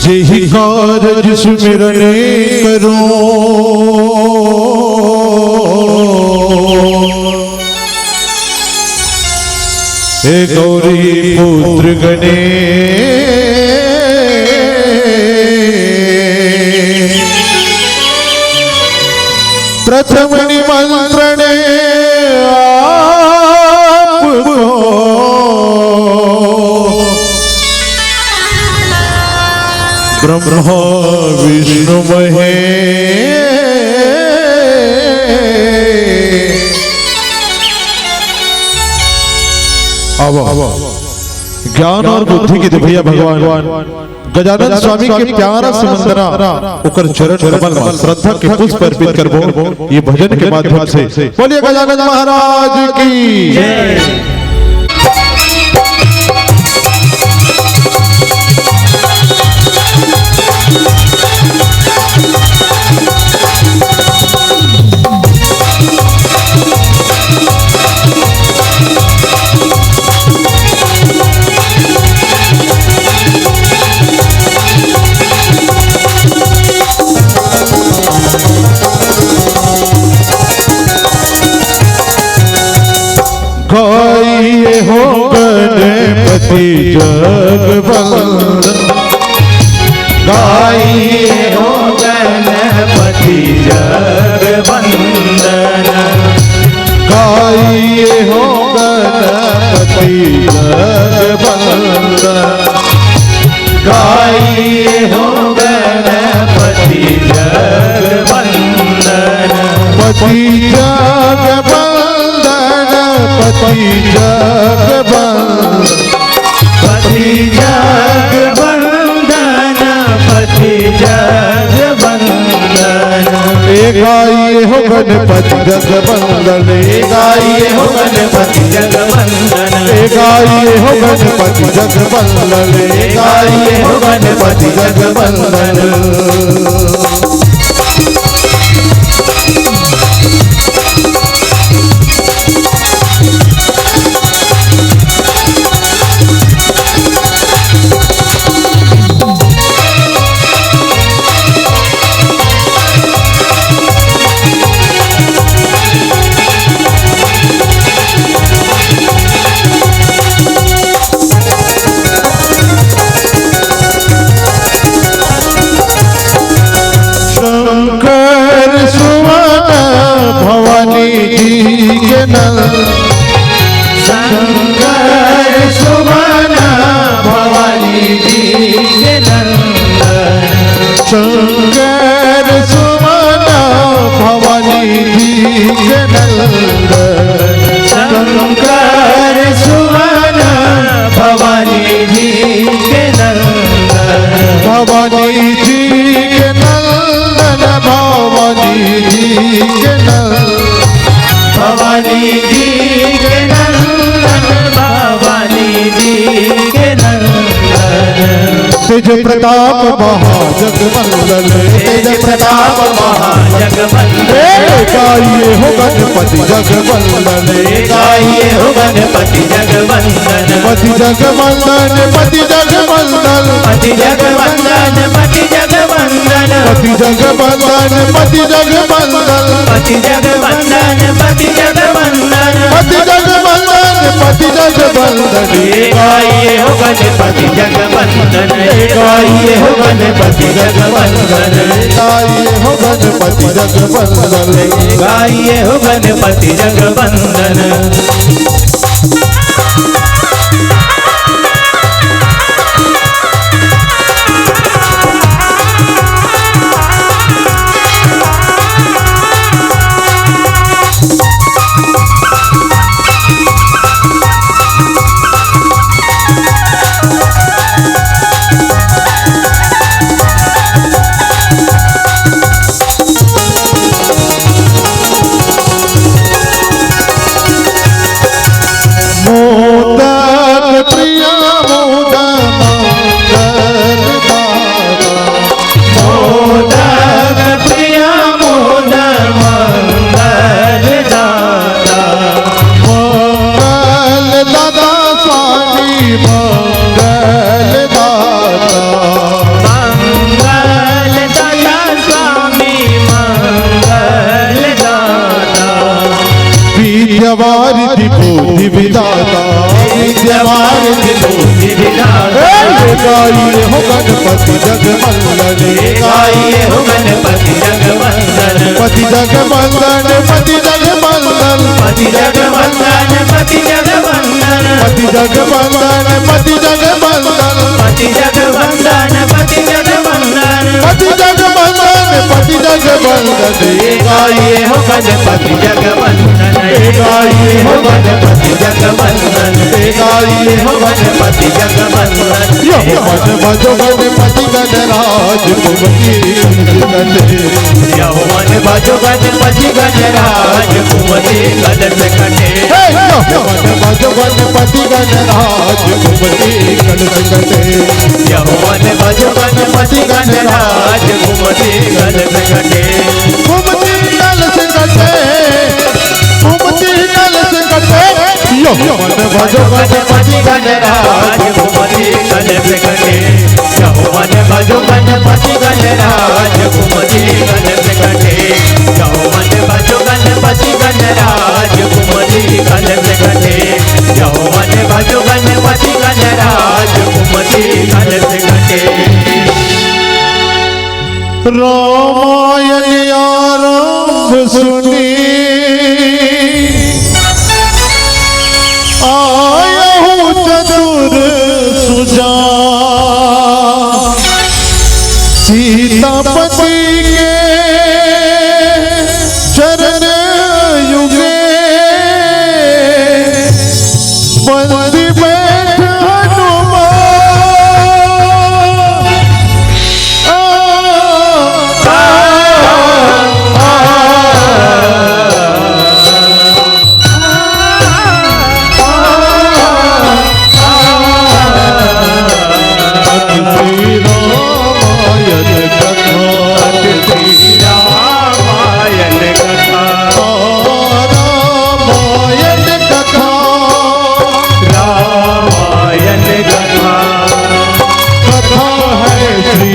जेहि कारज सुमिरने करो हे गौरी पुत्र गणे प्रथम निमंत्रणे आपको ब्रह्मा विष्णु ज्ञान और बुद्धि की भैया भगवान गजानन स्वामी के प्यारा से वंदना उकर चरण कमल में श्रद्धा के पुष्प अर्पित करबो ये भजन के माध्यम से। बोलिए गजानन महाराज की जय। गाइए हो गणपति जगवंदन, गाइए हो गणपति जगवंदन, गाइए हो गणपति जगवंदन, गाइए हो गणपति जगवंदन, पति जगवंदन, पति जगवंदन, पति जगवंदन, पति जगवंदन। गाइए हो गणपति जगवंदन गाइए हो गणपति जगवंदन गाइए हो गणपति जगवंदन गाइए हो गणपति जगवंदन शंकर सुवन भवानी जी के नंद शंकर सुवन भवानी जी के नंदन शंकर सुवन भवानी जी के नंद शंकर सुवन भवानी जी के नंदन भवानी जी के नंदन भवानी जी के नंद भवानी जी के नंदन भवानी जी के नंदन तेज प्रताप महाजगवंदन तेज प्रताप महाजगवंदन गाइए हो गणपति जगवंदन गाइए हो गणपति जगवंदन पति जगवंदन पति जगवंदन पति जगवंदन पति जगवंदन पति जगवंदन पति जगवंदन पति जगवंदन पति जगवंदन पति जगवंदन पति जगवंदन गाइए हो गणपति जगवंदन गाइए हो गणपति जगवंदन गाइए हो गणपति जगवंदन गाइए हो गणपति जगवंदन मोदक प्रिया मोदक मोदक प्रिया मोद मंगल दाता मंगल दादा स्वामी मंगल दाता मंगल दाता स्वामी मंगल दाता विद्यावारिधि बुद्धि विदाता विद्यावारिधि बुद्धि विधाता गाइए हो गणपति जगवंदन गाइए हो गणपति जगवंदन पति जगवंदन पति जगवंदन पति जगवंदन पति जगवंदन पति जगवंदन पति जगवंदन पति जगवंदन पति जगवंदन पति जगवंदन पति जगवंदन गाइए हो गणपति जगवंदन गाइए हो गणपति जगवंदन गाइए हो गणपति जगवंदन मन भजो गणपति गणराज कुमति कटे यौवन भजो गणपति गणराज कुमति कलश कटे मन भजो गणपति गणराज कुमति कलश कटे यौवन भजो गणपति गणराज कुमति कलश कटे कुमति कलश कटे कुमति कलश कटे मन भजो गणपति गणराज कुमति कलश कटे यौवन भजो गणपति गणराज कुमति कलश कटे यौवन भजो गणपति गणराज कुमति कलश कटे यौवन भजो गणपति गणराज कुमति कलश कटे रामायण आरंभ सुनी आया हूँ चतुर सुजा सीतापति के चरण युगे बंदी बैठ हनुमान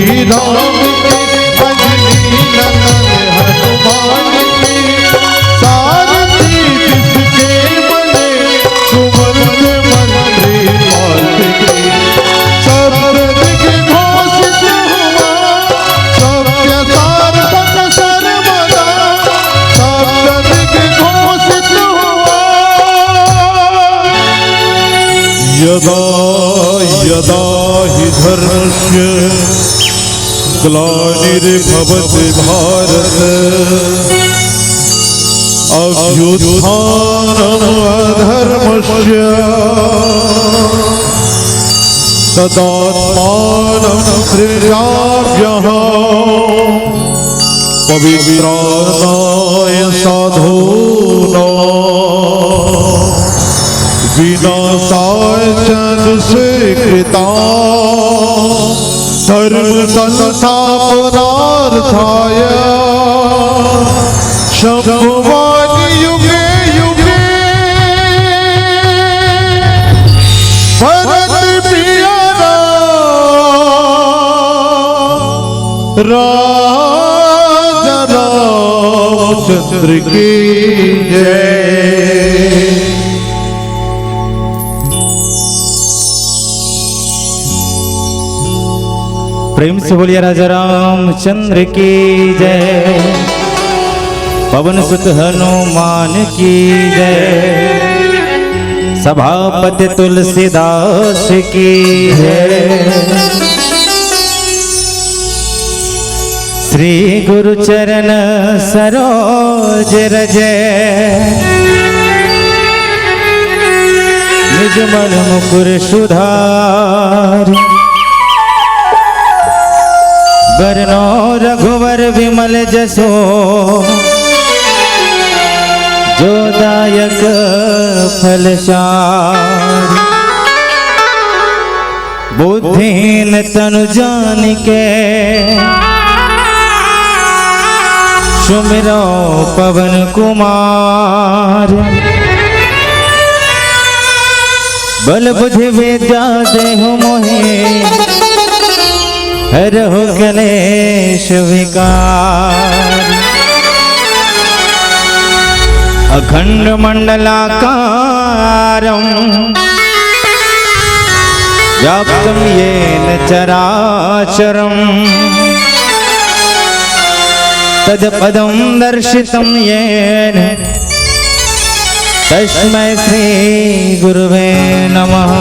राम की अंजनी नंदन हनुमान की सारथी जिसके बने सुमंत मंत्री मात की शब्द दिख घोषित हुआ सत्य सार्थक सर्वदा शब्द दिख घोषित हुआ यदा यदा हि धर्मस्य ग्लानिर्भवति भारत अभ्युत्थानम् अधर्मस्य तदात्मानं सृजाम्यहम् पवित्राय साधूनां विनाशाय च दुष्कृता धर्म संस्थापनार्थाय शम्भुवानि युगे युगे भरत प्रिया राजा रामचंद्र की जय। प्रेम से बोलिए राजा रामचंद्र की जय। पवन सुत हनुमान की जय। सभापति तुलसीदास की जय। श्री गुरु चरण सरोज रज निज मन मुकुर सुधार बरनो रघुवर विमल जसो जो दायक फलसार बुद्धिहीन तनु जानिके सुमिरो पवन कुमार बल बुद्धि विद्या देहु मोहि हरहु कलेश विकार अखंड मंडलाकारं व्याप्तं येन चराचरं तत्पदं दर्शितं येन तस्मै श्री गुरुवे नमः।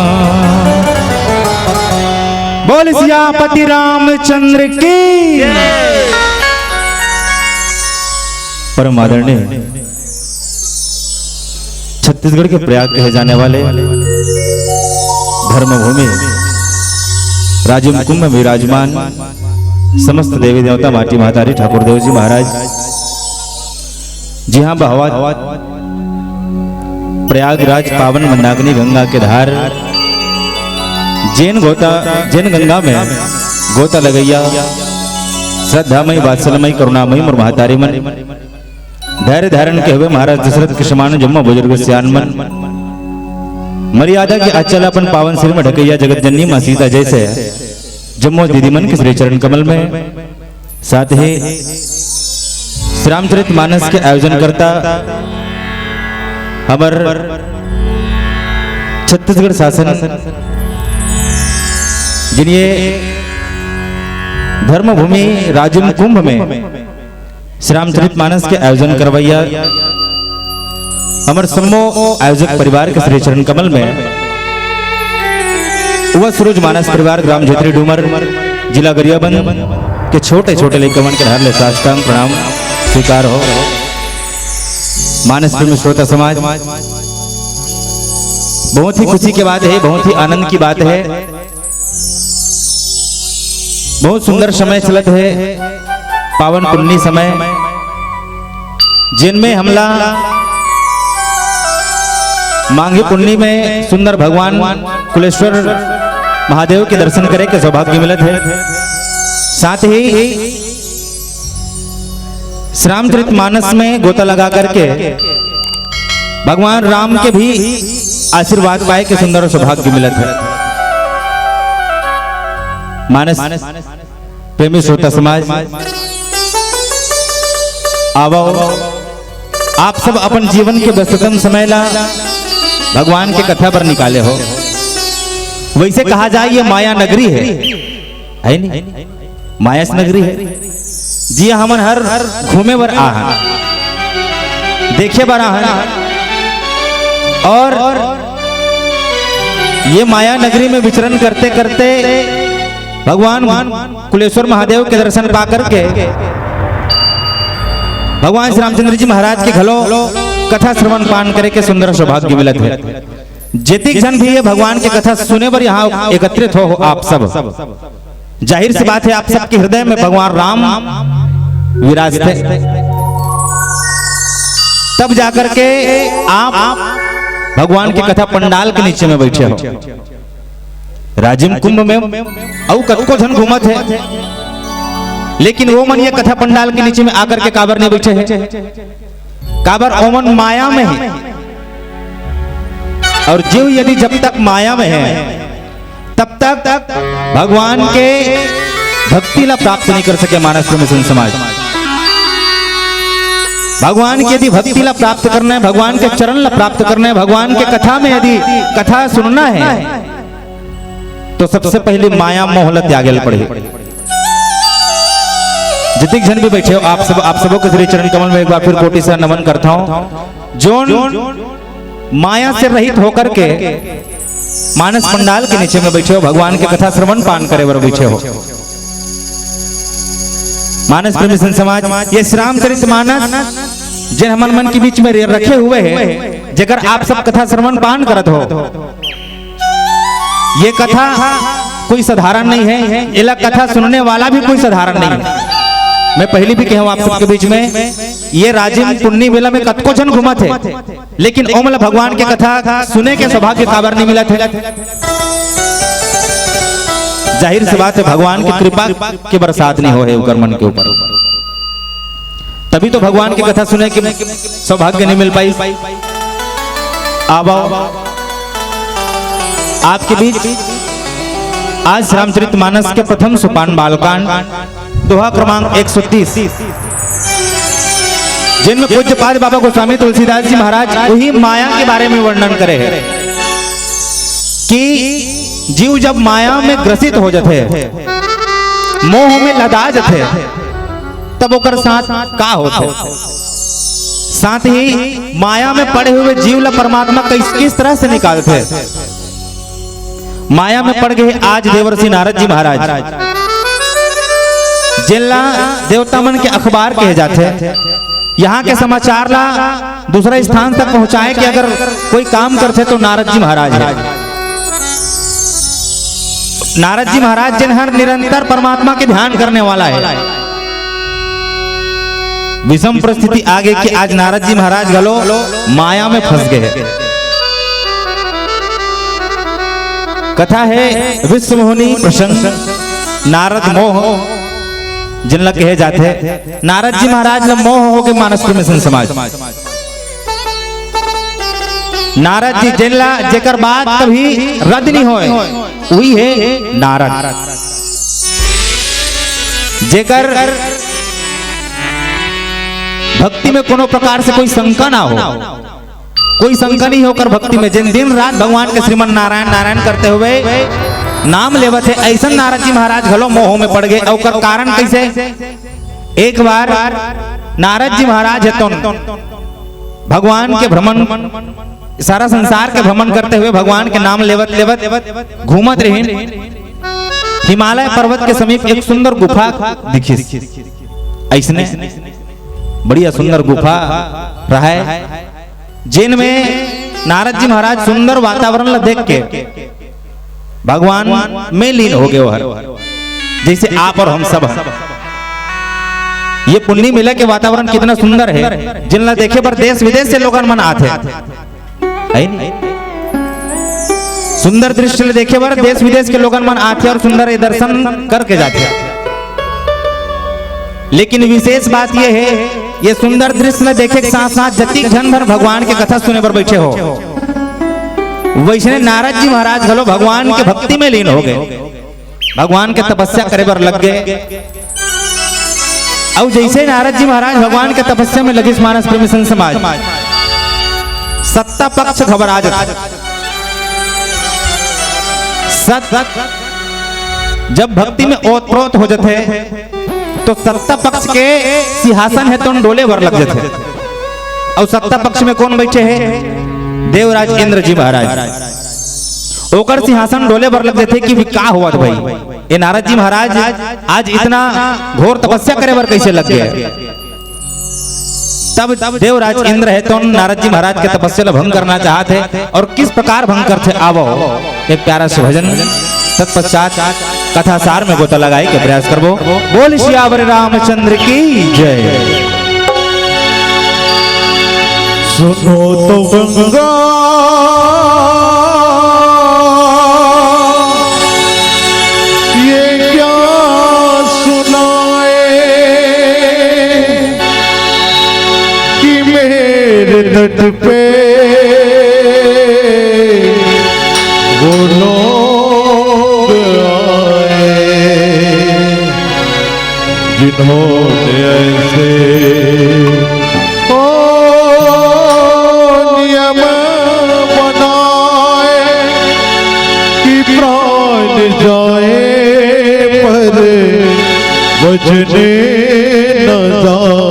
बोल सियापति रामचंद्र की परम आदरणीय छत्तीसगढ़ के प्रयाग कहे जाने वाले धर्मभूमि राजिम कुंभ में विराजमान समस्त देवी देवता माटी महतारी ठाकुर देव जी महाराज जी हाँ बहवा प्रयागराज पावन मंदाकिनी गंगा के धार जैन गंगा में गोता लगैया श्रद्धामयी वात्सल्यमयी करुणामयी और महतारी मन धैर्य धारण के हुए महाराज दशरथ के समान जम्मो बुजुर्ग सियान मन मर्यादा के अचलापन पावन सिर में ढकैया जगत जननी मां सीता जैसे जम्मो दीदी मन के श्री चरण कमल में साथ ही श्री रामचरित मानस के आयोजन करता हमार छत्तीसगढ़ शासन जिन्हें धर्मभूमि राजिम कुंभ में श्री रामचरित मानस के आयोजन करवैया अमर सम्मो आयोजक परिवार के श्री चरण कमल में वह सूरज मानस परिवार ग्राम झेत्री डूमर जिला गरियाबंद के छोटे छोटे लेकमन के धार साष्टांग प्रणाम स्वीकार हो। मानस प्रेमी श्रोता समाज बहुत ही खुशी की बात है, बहुत ही आनंद की बात है, बहुत सुंदर समय चलत है, पावन पुण्य समय जिनमें हमला मांगे पुण्य में सुंदर भगवान कुलेश्वर महादेव के दर्शन करे के सौभाग्य मिलत है। साथ ही श्री रामचरित मानस में गोता लगा करके भगवान राम के भी आशीर्वाद पाए के सुंदर सौभाग्य मिलत है। मानस प्रेमी श्रोता समाज, आवो आप सब अपन जीवन के व्यस्ततम समय ला भगवान के कथा पर निकाले हो। वैसे कहा जाए ये माया नगरी है नहीं? माया नगरी है जी। हमन हर घूमे बर आहा, देखे बर आहा, और ये माया नगरी में विचरण करते करते भगवान कुलेश्वर महादेव के दर्शन पा करके भगवान श्री रामचंद्र जी महाराज के घलो कथा श्रवण पान करे के सुंदर सौभाग्य मिलत है। जितिक जन भी ये भगवान की कथा सुने पर यहाँ एकत्रित हो आप सब, जाहिर सी बात है आप सबके हृदय में भगवान राम विराजते, तब जाकर के आप भगवान की कथा पंडाल के नीचे में बैठे हो। राजिम कुंभ में औ कतको जन घूमत है, लेकिन वो मन ये कथा पंडाल के नीचे में आकर के काबर नहीं बैठे हैं। काबर ओमन माया में है, और जीव यदि जब तक माया में है तब तक भगवान के भक्ति ला प्राप्त नहीं कर सके। मानस में समाज, भगवान की यदि भक्ति ला प्राप्त करना है, भगवान के चरण ला प्राप्त करना है, भगवान के कथा में यदि कथा सुनना है, तो सबसे पहले माया मोह त्यागल पड़े। जितिक जन भी बैठे हो आप सबों के श्री चरण कमल में एक बार फिर कोटि से नमन करता हूं। जो माया से रहित होकर के मानस पंडाल के नीचे में बैठे हो, भगवान की कथा श्रवण पान करे बर बैठे हो। मानस प्रेमी समाज, ये श्री रामचरित मानस जिन हमन मन के बीच में रखे हुए हैं, जेकर आप सब कथा श्रवण पान करत हो, ये कथा कोई साधारण नहीं है। इला कथा सुनने वाला भी कोई साधारण नहीं है। मैं पहले भी कहूं आप सबके बीच में, ये राजिम पुण्य मेला में कतको जन घुमा थे, लेकिन ओमला भगवान की कथा सुने के सौभाग्य काबर नहीं मिला थे। जाहिर सी बात है भगवान की कृपा के बरसात नहीं हो है उकर मन के ऊपर, तभी तो भगवान की कथा सुने के सौभाग्य नहीं मिल पाई। अब आपके बीच आज रामचरित मानस के प्रथम सोपान बालकांड दोहा क्रमांक 130, जिनमें पूज्यपाद बाबा गोस्वामी तुलसीदास जी महाराज वही माया के बारे में वर्णन करे हैं कि जीव जब माया में ग्रसित हो जाते, मोह में लदा जाते, तब ओकर साथ का होते। साथ ही माया में पड़े हुए जीव ला परमात्मा किस तरह से निकालते। माया में पड़ गए आज देवर्षि नारद जी महाराज, जिनला देवता मन के अखबार कहे जाते, यहाँ के समाचार ला दूसरे स्थान तक पहुंचाए कि अगर कोई काम करते तो नारद जी महाराज है। नारद जी महाराज जिन हर निरंतर परमात्मा के ध्यान करने वाला है। विषम परिस्थिति आगे कि आज नारद जी महाराज गलो माया में फंस गए। कथा है विश्व मोहिनी प्रसंग नारद मोह जिनला कहे जाते। नारद जी महाराज ने मोह हो के मानस में समाज, नारद जी जिनला जेकर बात कभी रद्द नहीं होए, वही है नारद। जेकर भक्ति में कोनो प्रकार से कोई शंका ना हो, कोई शंका नहीं होकर भक्ति में जिन दिन रात भगवान के श्रीमन नारायण नारायण करते हुए नाम लेवत है, ऐसा नारद जी महाराज घलो मोह में पड़ गए। और कारण कैसे? एक बार नारद जी महाराज है तो भगवान के भ्रमण, सारा संसार के भ्रमण करते हुए भगवान के नाम लेवत लेवत घूमत रहे। हिमालय पर्वत के समीप एक सुंदर गुफा दिखी, ऐसने बढ़िया सुंदर गुफा रहा है, जिनमें नारद जी महाराज सुंदर वातावरण ला देख के भगवान में लीन हो गए। जैसे आप और हम सब ये पुण्य मेला के वातावरण कितना सुंदर है, जिनला देखे पर देश विदेश से लोग मन आते हैं। सुंदर दृश्य देखे पर देश विदेश के लोग मन आते और सुंदर दर्शन करके जाते। लेकिन विशेष बात यह है, ये सुंदर दृश्य देखे के साथ साथ जति जन भर भगवान की कथा सुने पर बैठे हो, वैसे नारद जी महाराज घलो भगवान के भक्ति में लीन हो गए। भगवान के तपस्या करे बर लग गए। अब जैसे नारद जी महाराज भगवान के तपस्या में लगे मानस प्रेमी संत समाज सत्ता पक्ष घबरा जाता। जब भक्ति में ओतप्रोत हो जाते तो सत्ता पक्ष के सिंहासन है तो डोले भर लग जाते। और सत्ता पक्ष में कौन बैठे हैं? देवराज इंद्र जी महाराज। ओकर सिंहासन डोले भर लग जाते कि का हुआ था भाई, ये नारद जी महाराज आज इतना घोर तपस्या करे बर कैसे लग गए। तब देवराज इंद्र है तो नारद जी महाराज के तपस्या भंग करना चाहते और किस प्रकार भंग करते आवो एक प्यारा से भजन तत्पश्चात कथा सार में गोता लगाए के प्रयास करबो। बोल सियावर रामचंद्र की जय। सुनो तो गंगा ये क्या सुनाए कि मेरे तट पे वो लोग आए जिन्होंने ऐसे नियम बनाए कि प्राण जाए पर बचने न जाए।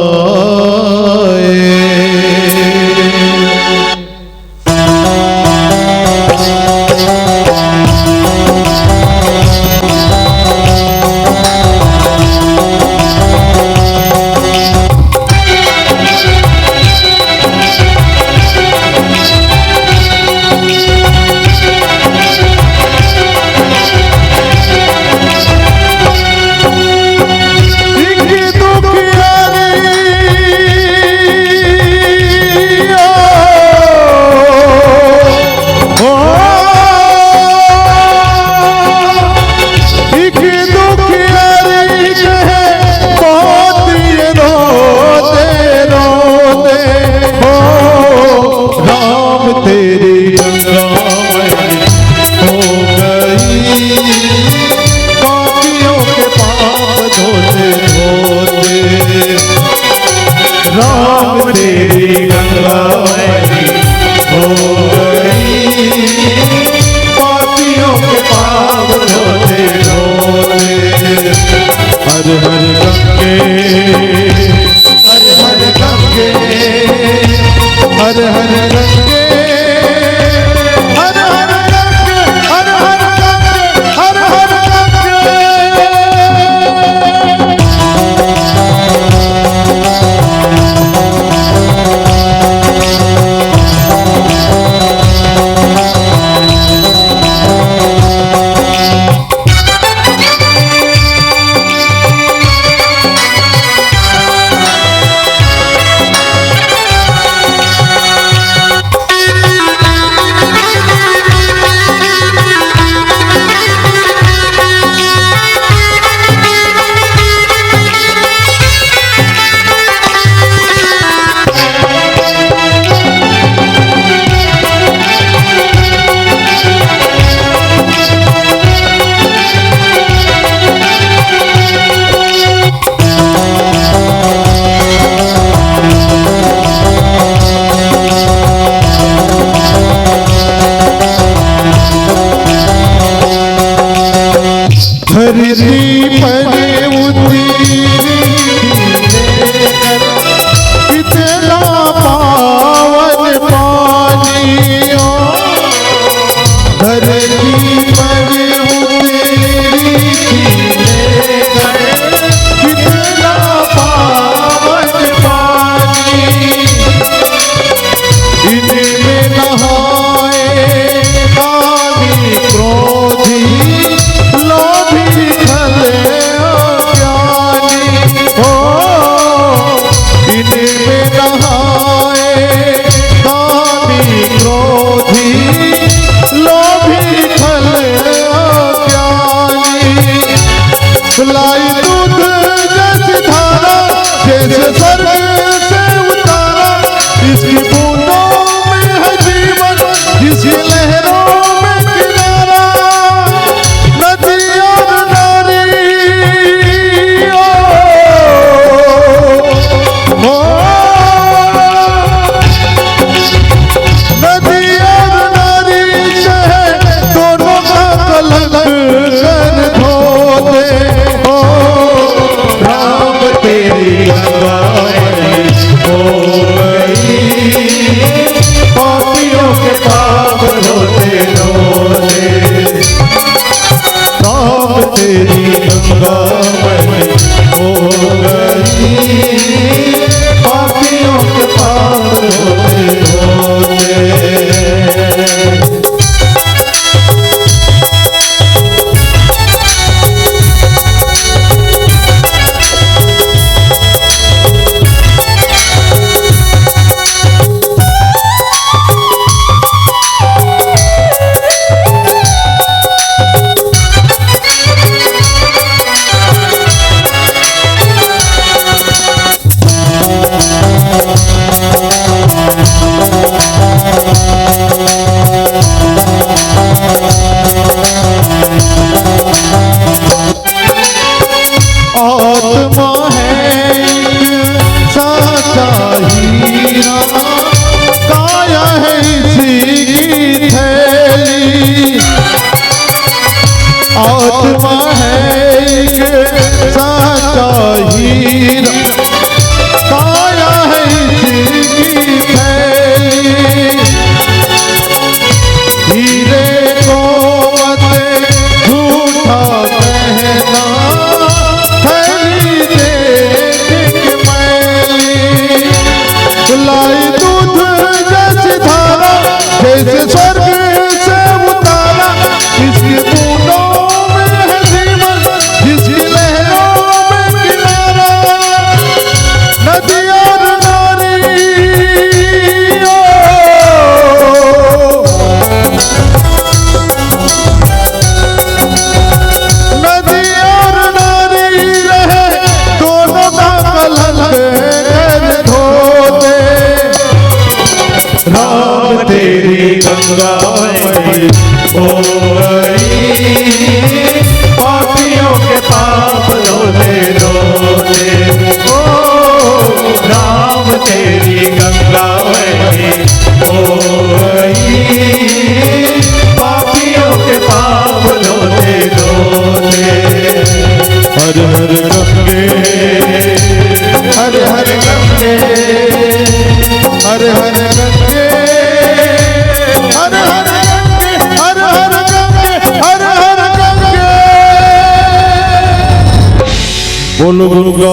बोलो दुर्गा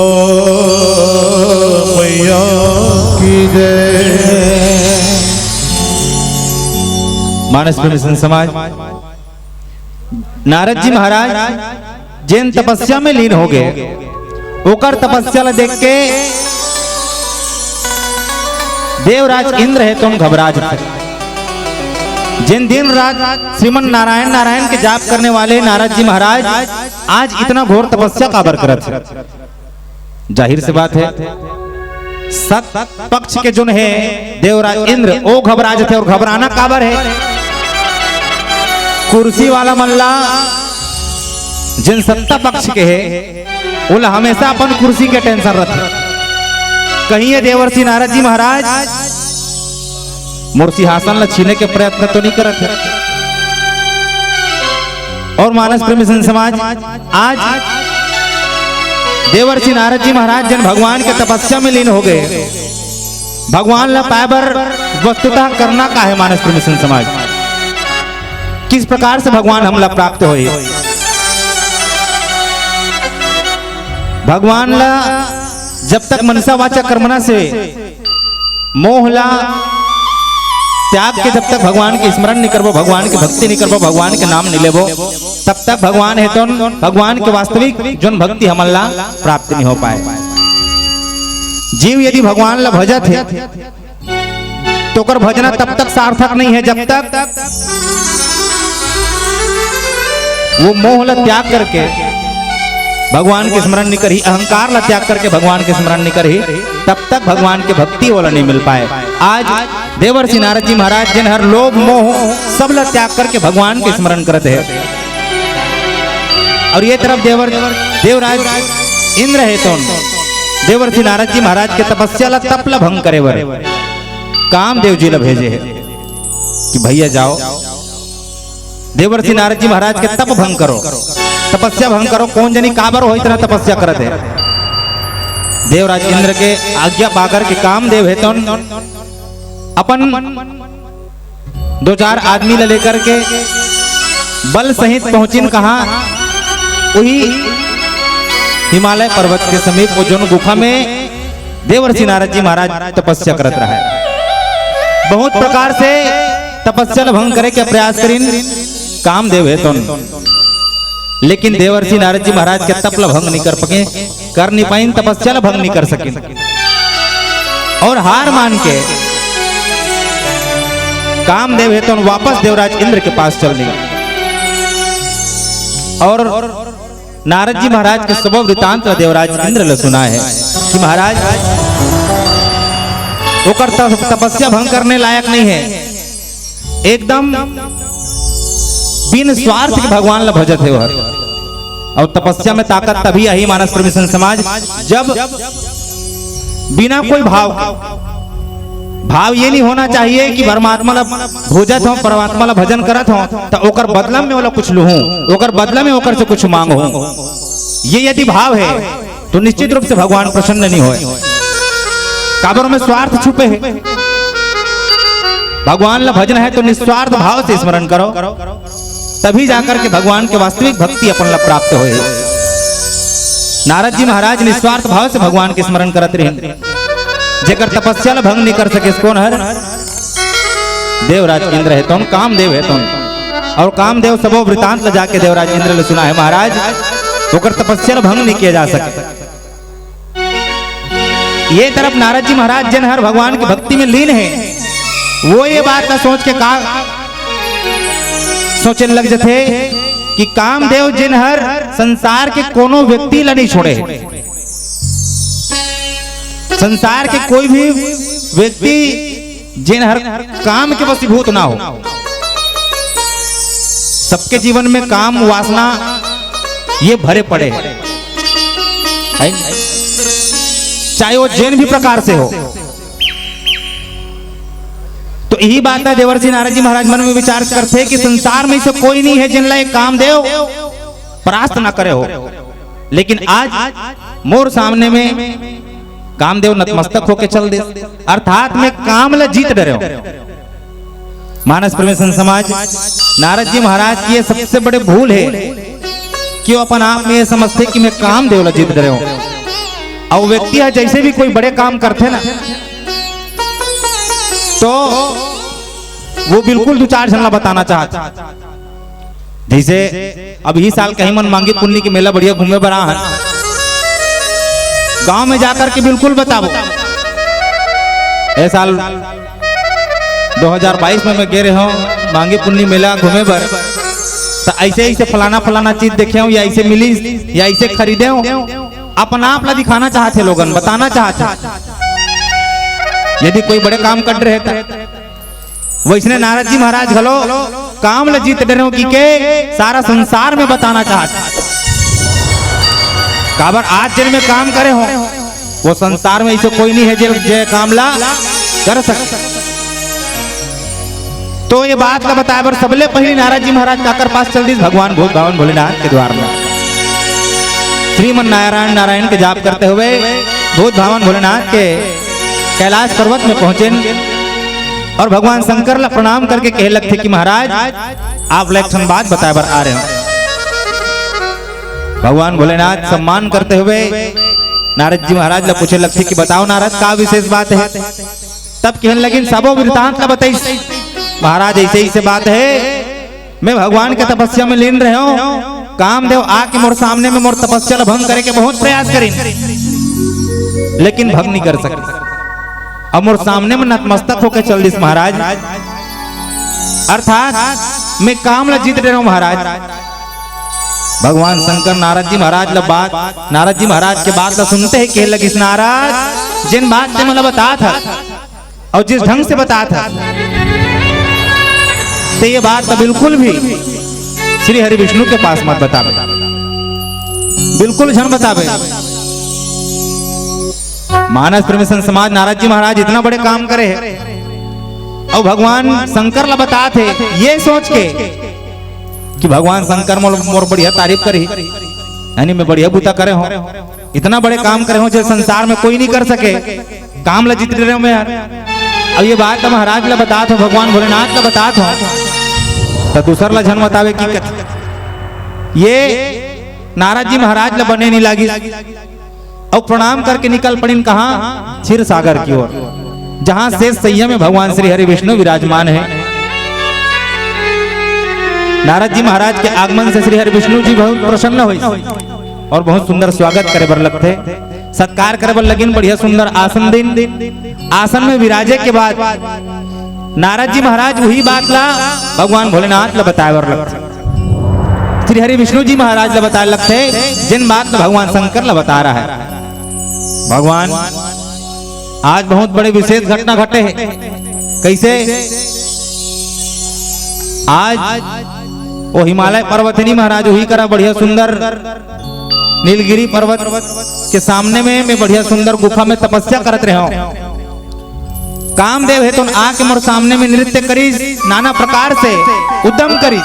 मैया की जय। मानस प्रेमी संत समाज, नारद जी महाराज जिन तपस्या में लीन हो गए, ओकर तपस्या ला देख के देवराज इंद्र है तुम घबरा जाते। जिन दिन रात श्रीमन नारायण नारायण के जाप करने वाले नारद जी महाराज आज इतना घोर तपस्या काबर करत है। जाहिर सी बात है सत पक्ष के जो है देवराज इंद्र वो घबरा जाते, और घबराना काबर है, कुर्सी वाला मल्ला जिन सत्ता पक्ष के है वो हमेशा अपन कुर्सी के टेंशन रखते। कहीं ये देवर्षि नारद जी महाराज मोर सिंहासन ला छीने के प्रयत्न तो नहीं करते। और मानस प्रेमी संत समाज, आज देवर्षि नारद जी महाराज जन भगवान के तपस्या में लीन हो गए, भगवान ला पायबर वस्तुतः करना का है। मानस प्रेमी संत समाज, किस प्रकार से भगवान हमला प्राप्त होए, भगवान ला जब तक मनसा वाचा कर्मना से मोहला त्याग के जब तक भगवान के स्मरण नहीं करबो, भगवान की भक्ति नहीं करबो, भगवान के नाम नहीं लेबो, तब तक भगवान है तो भगवान के वास्तविक जो भक्ति हमला प्राप्त नहीं हो पाए। जीव यदि भगवान ला भजत है तो कर भजना तब तक सार्थक नहीं है जब तक वो मोह ला त्याग करके भगवान के स्मरण नहीं करी, अहंकार ला त्याग करके भगवान के स्मरण नहीं करी, तब तक भगवान की भक्ति वाला नहीं मिल पाए। आज देवर्षि नारद जी महाराज जिन हर लोभ मोह सब ला त्याग करके भगवान के स्मरण करते हैं, और ये तरफ देवराज इंद्र है तो देवर्षि नारद जी महाराज के तपस्या ला तप ला भंग करे बर कामदेव जी ला भेजे है कि भैया जाओ देवर्षि नारद जी महाराज के तप भंग करो, तपस्या भंग करो। कौन जनी काबर हो इतना तपस्या करते है। देवराज इंद्र के आज्ञा पाकर के कामदेव है तो अपन 2-4 आदमी ले लेकर के बल सहित पहुंचिन कहा, वही हिमालय पर्वत के समीप वो जो गुफा में देवर्षि नारद जी महाराज तपस्या करत रहा है। बहुत प्रकार से तपस्या भंग करे के प्रयास करीन कामदेव है तो, लेकिन देवर्षि नारद जी महाराज के तप ला भंग नहीं कर नहीं पाइन, तपस्या ला भंग नहीं कर सके, और हार मान के कामदेव है तो वापस देवराज इंद्र के पास चल दिए, और नारद जी महाराज के सब वृतांत देवराज इंद्र ने सुना है कि महाराज ओकर तपस्या भंग करने लायक नहीं है, एकदम बिन स्वार्थ के भगवान ला भजत है वह। और तपस्या में ताकत तभी आई मानस प्रेमी संत समाज जब बिना कोई भाव ये नहीं होना चाहिए कि परमात्मा ला भोजत हो, परमात्मा ला भजन करत हो तो ओकर बदला में वाला कुछ लूं, ओकर बदला में ओकर से कुछ मांगो। ये यदि भाव है तो निश्चित रूप से भगवान प्रसन्न नहीं होए। काबरों में स्वार्थ छुपे है। भगवान ला भजन है तो निस्वार्थ भाव से स्मरण करो, तभी जाकर के भगवान के वास्तविक भक्ति अपन ला प्राप्त होए। नारद जी महाराज निस्वार्थ भाव से भगवान के स्मरण करत रहे, जेकर तपस्या ला भंग नहीं कर सके कौन हर देवराज इंद्र है तो कामदेव है तो, और कामदेव सबो वृतांत ला जाके देवराज इंद्र ने सुना है महाराज ओकर तपस्या ला भंग नहीं किया जा सके। ये तरफ नारद जी महाराज जन हर भगवान की भक्ति में लीन है, वो ये बात ना सोच के सोचने लग जाते कि कामदेव जिन हर संसार के कोनो व्यक्ति ला नहीं छोड़े, संसार के कोई भी व्यक्ति जिन हर काम के वशीभूत ना हो। सबके जीवन में काम वासना ये भरे पड़े हैं, चाहे वो जिन भी प्रकार से हो। तो यही बात है देवर्षि नारद जी महाराज मन में विचार करते कि संसार में से कोई नहीं है जिन ला कामदेव परास्त ना करे हो, लेकिन आज मोर सामने में कामदेव नतमस्तक होके चल दे, अर्थात में काम ला जीत डरे हो। मानस प्रेमी संत समाज, नारद जी महाराज की ये सबसे बड़े भूल है कि वो अपन आप में ये समझते कि मैं कामदेव ला जीत डरे हूं। और व्यक्ति है जैसे भी कोई बड़े काम करते ना तो वो बिल्कुल दो चार झलना बताना चाहता। जैसे अब ही साल कहीं मन मांगी पुण्य की मेला बढ़िया घूमे बरा है, गांव में जाकर के बिल्कुल बताओ। ए साल 2022 में मैं गे रहे हूँ मांगी पुण्य मेला घूमे बर, तो ऐसे ऐसे फलाना फलाना चीज देखे हूँ या ऐसे मिली या ऐसे खरीदे हूँ, अपना आप ला दिखाना चाहते लोगन, बताना चाहते। यदि कोई बड़े काम कर रहे थे वैसने नारद जी महाराज घलो काम ल जीत डरे की के सारा संसार में बताना चाहते। काबर आज जिन में काम करे हो वो संसार में ऐसे कोई नहीं है जो काम ला कर सकता। तो ये बात का बताए बर सबले पहले नारद जी महाराज काकर पास चल दी भगवान भूत भावन भोलेनाथ के द्वार में। श्रीमन नारायण नारायण के जाप करते हुए भूत भावन भोलेनाथ के कैलाश पर्वत में पहुंचे और भगवान शंकर ला प्रणाम करके कहे लगते कि महाराज आप लक्षण बात बताए बर आ रहे हो। भगवान भोलेनाथ सम्मान करते हुए नारद जी महाराज ला पूछे लगते कि बताओ नारद का विशेष बात है। तब कहने लगे सबो वृतांत ला बताई महाराज ऐसे ही से बात है, मैं भगवान के तपस्या में लीन रहे हूँ, कामदेव आके मोर सामने में मोर तपस्या ला भंग करे के बहुत प्रयास करें लेकिन भंग नहीं कर सकते। अब मोर सामने में नतमस्तक होकर चल दिस महाराज, अर्थात मैं काम ला जीत रहा हूं महाराज। भगवान शंकर नारद जी महाराज ला बात, नारद जी महाराज के बात ला सुनते ही कह लगिस नारद जिन बात से मला बता था और जिस ढंग से बता था तो ये बात बिल्कुल भी श्री हरि विष्णु के पास मत बतावे, बिल्कुल झन बतावे। मानस परमेश्वर समाज नारद जी महाराज इतना बड़े काम करे है और भगवान शंकर ला बता थे ये सोच के कि भगवान शंकर मोर बढ़िया तारीफ करी, यानी मैं बढ़िया बूता करे हूँ, इतना बड़े काम करे हूँ जो संसार में कोई नहीं कर सके, काम ला जीत रहे हूँ मैं यार। अब ये बात तो महाराज ला बता था, भगवान भोलेनाथ ला बता था, तो दूसर ला झन बतावे की ये नारद जी महाराज ला बने नहीं लगी और प्रणाम करके निकल पड़ीन कहा क्षीर सागर की ओर, जहां शेष सैया में भगवान श्री हरि विष्णु विराजमान है। नारद जी महाराज के आगमन से श्री हरि विष्णु जी बहुत प्रसन्न हुई और बहुत सुंदर स्वागत करे बर लगते, सत्कार करे बर लगिन, बढ़िया सुंदर आसन दिन। आसन में विराजे के बाद नारद जी महाराज वही बात ला भगवान भोलेनाथ ला बताए बर लगते, श्री हरि विष्णु जी महाराज ला बताए लगते जिन बात ला भगवान शंकर ला बता रहा है। भगवान आज बहुत बड़े विशेष घटना घटे हैं। कैसे? आज वो हिमालय पर्वतनी महाराज वही करा बढ़िया सुंदर नीलगिरी पर्वत के सामने में मैं बढ़िया सुंदर गुफा में तपस्या करत रहे हूँ। कामदेव है तो आके मोर सामने में नृत्य करी, नाना प्रकार से उद्यम करी,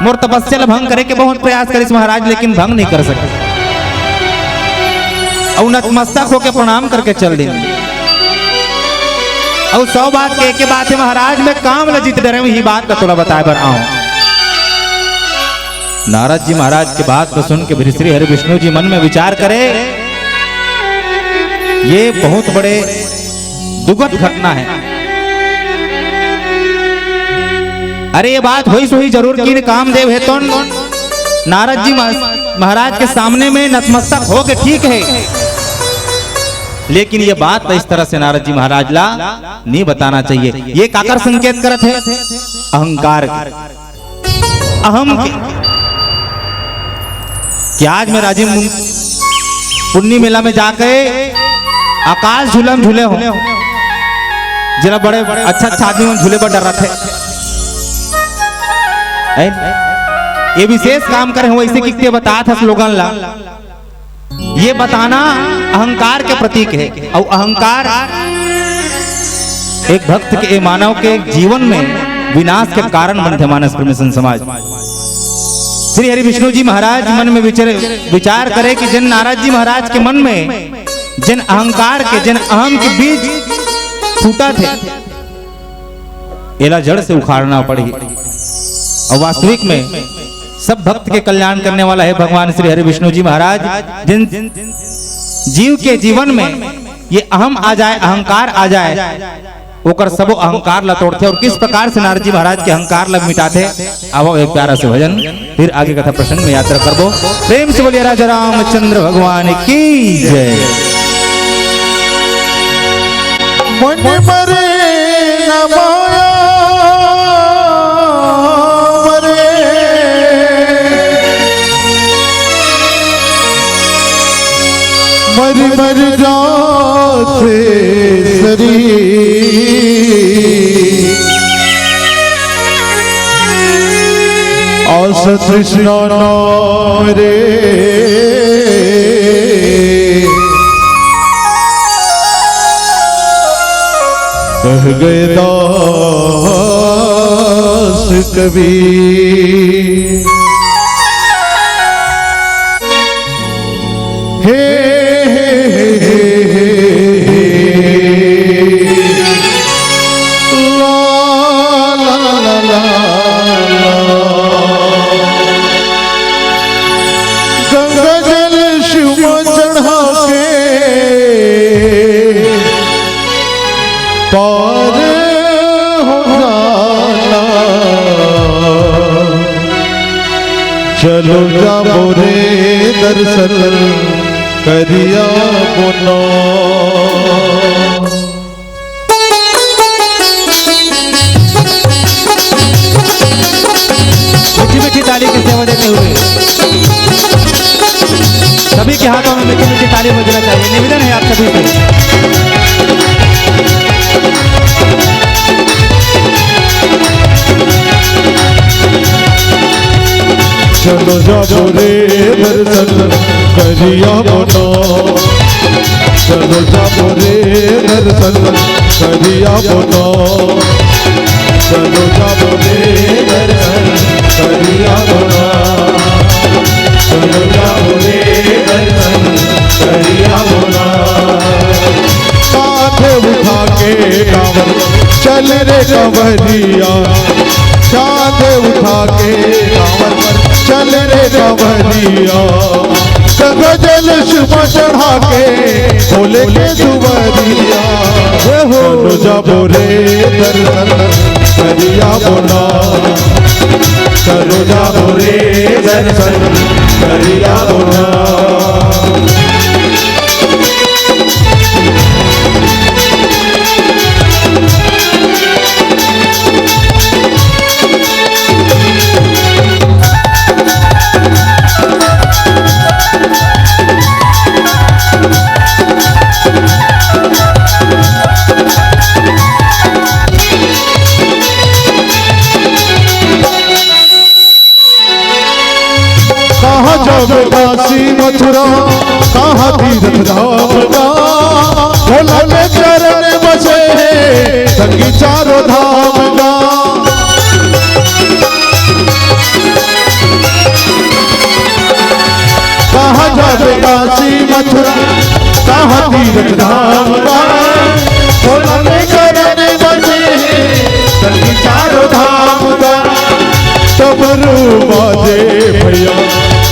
मोर तपस्या भंग करे के बहुत प्रयास करी महाराज, लेकिन भंग नहीं कर सके और नतमस्तक होके प्रणाम करके चल दी। और 100 बात के बात है महाराज मैं काम ल जीत डरे यही बात का थोड़ा बताए बर आऊं। नारद जी महाराज की बात को सुन के श्री हरि विष्णु जी मन में विचार करे ये बहुत बड़े दुखद घटना है। अरे ये बात हुई सो ही जरूर की कामदेव है तो नारद जी महाराज के सामने में नतमस्तक हो के ठीक है, लेकिन ये बात तो इस तरह से नारद जी महाराज ला नहीं बताना चाहिए। ये काकर संकेत करत है? अहंकार अहम के कि आज मैं राजीव पुण्य मेला में जाके आकाश झूलम झूले हो, जरा बड़े अच्छा अच्छा आदमी झूले पर डर रखे, ये विशेष काम करे हुए ऐसे कि बता था स्लोगन ला, ये बताना अहंकार के प्रतीक है। और अहंकार एक भक्त के मानव के जीवन में विनाश के कारण बनते। मानस परमेश्वर समाज श्री हरि विष्णु जी महाराज मन में विचार करे कि जिन नारद जी महाराज के मन में जिन अहंकार के जिन अहम के बीज फूटा थे एला जड़ से उखाड़ना पड़ी। और वास्तविक में सब भक्त के कल्याण करने वाला है भगवान श्री हरि विष्णु जी महाराज, जिन जीव के जीवन में ये अहम आ जाए, अहंकार आ जाए, ओकर सबो अहंकार ला तोड़ते। और किस प्रकार से नारद जी महाराज के अहंकार ला मिटाते, अब एक प्यारा से भजन फिर आगे कथा प्रसंग में यात्रा करबो। प्रेम से बोलिए राजा रामचंद्र भगवान की जय। मन मरे न माया मरे, मर मर जाते शरीर, आस तृष्णा रे कह गए दास कबीर। हे ला ला ला ला गंगा जल शिव चढ़ा के पार हो जाना, चलो जाओ रे दर्शन करिया बोलो। मीठी मीठी ताली की सेवा देते हुए सभी के हाथों में मीठी मीठी ताली बजना चाहिए, निवेदन है आप सभी से। चलो जाओ रे दर्शन करिया बोलो, चलो जाओ रे दर्शन करिया बोलो, चलो जाओ रे दर्शन करिया बोलो, चलो जाओ रे दर्शन करिया बोलो। साथ उठा के कांवर चल रे कंवरिया, साथ उठा के कांवर चल रे कंवरिया, गंगा जल शिव चढ़ा के बोले के दुवरिया। चलो जाओ रे दर्शन करिया बोला, चलो जाओ रे दर्शन करिया बोला। जब काशी मथुरा कहाँ तीर्थ धाम का, भोला के चरण बसे संगी चारों धाम का। कहाँ जब काशी मथुरा कहाँ तीर्थ धाम का, भोला के चरण बसे संगी चारों धाम का। डमरू बाजे भैया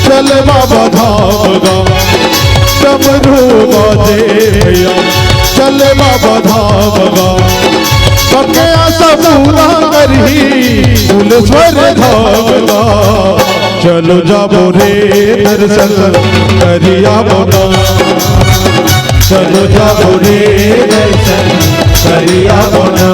चल बाबा धाम गा, डमरू बाजे भैया चल बाबा धाम गा। सबके आशा पूरा करही फूलेश्वर धाम गा, चलो जाओ रे दर्शन करिया बोला, चलो जाओ रे दर्शन करिया बोला।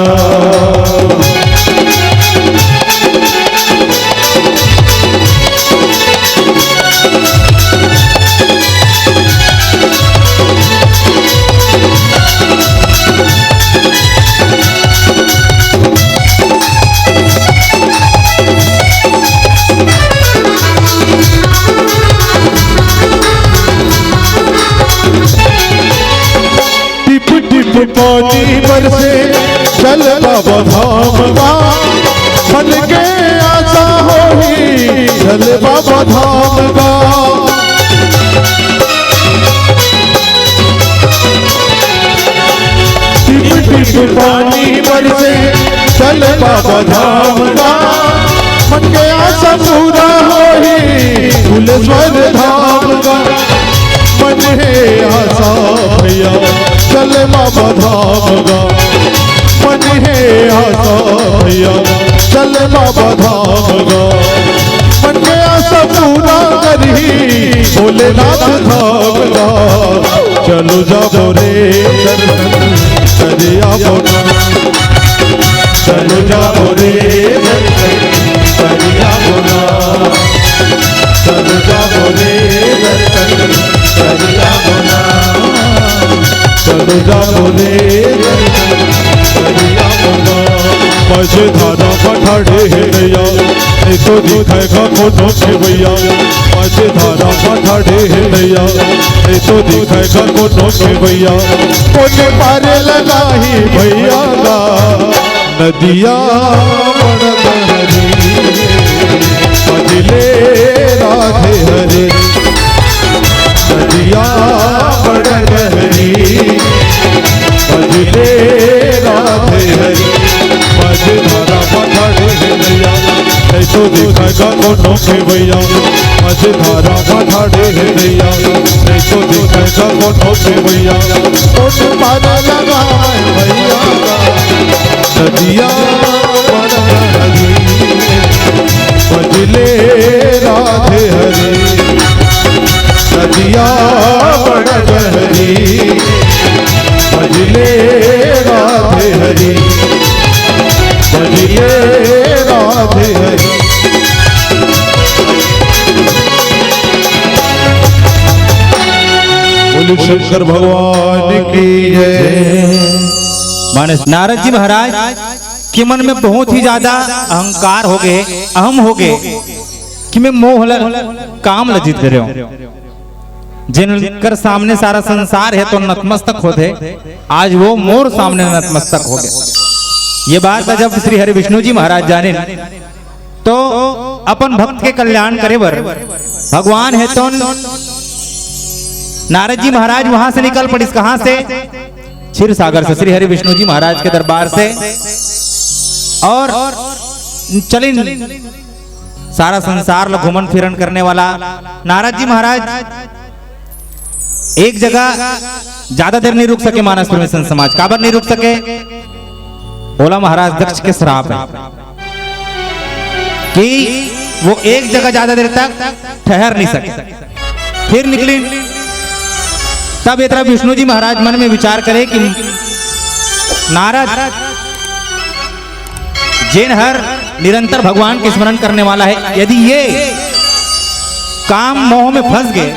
पानी बरसे चल बाबा धाम गा, मन के आशा होई चल बाबा धाम गा। टिप टिप पानी बरसे चल बाबा धाम गा, मन के आशा पूरा होई फूलेश्वर धाम गा। मन है आशा जाऊंगा मन के आशा पूरा करी भोलेनाथ धामगा चलो जाओ रे दर्शन करे आओ चलो जाओ रे दर्शन करे आओ चलो जाओ रे दर्शन करे आओ चलो जाओ रे मजे धारा पठाड़े है भैया नहीं तो दिखेगा कोनो के भैया मजे धारा पठाड़े है भैया नहीं तो दिखेगा कोनो के भैया कोने पारे लगा ही भैया का नदिया बड़गहरी मजले राधे हरे नदिया बड़गहरी मजले राधे हरी मजे धारा पठाड़े है भैया नहीं तो दिखेगा कोनो के भैया मजे धारा पठाड़े है भैया नहीं तो दिखेगा कोनो के भैया कोने पारा लगा भैया नदिया बड़गहरी मजले राधे हरी नदिया बड़गहरी मजले राधे हरी मजले राधे हरी बोलो शंकर भगवान की जय। माने नारद जी महाराज के मन में बहुत ही ज्यादा अहंकार हो गए, अहम हो गए कि मैं मोह काम लज्जित कर रहा हूं। जिनकर सामने सारा संसार है तो नतमस्तक होते, आज वो मोर सामने नतमस्तक हो गए। ये बात जब श्री हरि विष्णु जी महाराज जाने तो अपन भक्त के कल्याण करे बर भगवान है तो नारद जी महाराज वहां से निकल पड़े। कहां से? क्षीर सागर से, श्री हरि विष्णु जी महाराज के दरबार से। और चले सारा संसार लो घुमन फिरन करने वाला नारद जी महाराज एक जगह ज्यादा देर नहीं रुक सके। मानस परमेश्वर समाज काबर नहीं रुक सके? बोला महाराज दक्ष के श्राप है कि वो एक जगह ज्यादा देर तक ठहर नहीं सके। फिर निकली। तब इतना विष्णु जी महाराज मन में विचार करे कि नारद जिन हर निरंतर भगवान के स्मरण करने वाला है, यदि ये काम मोह में फंस गए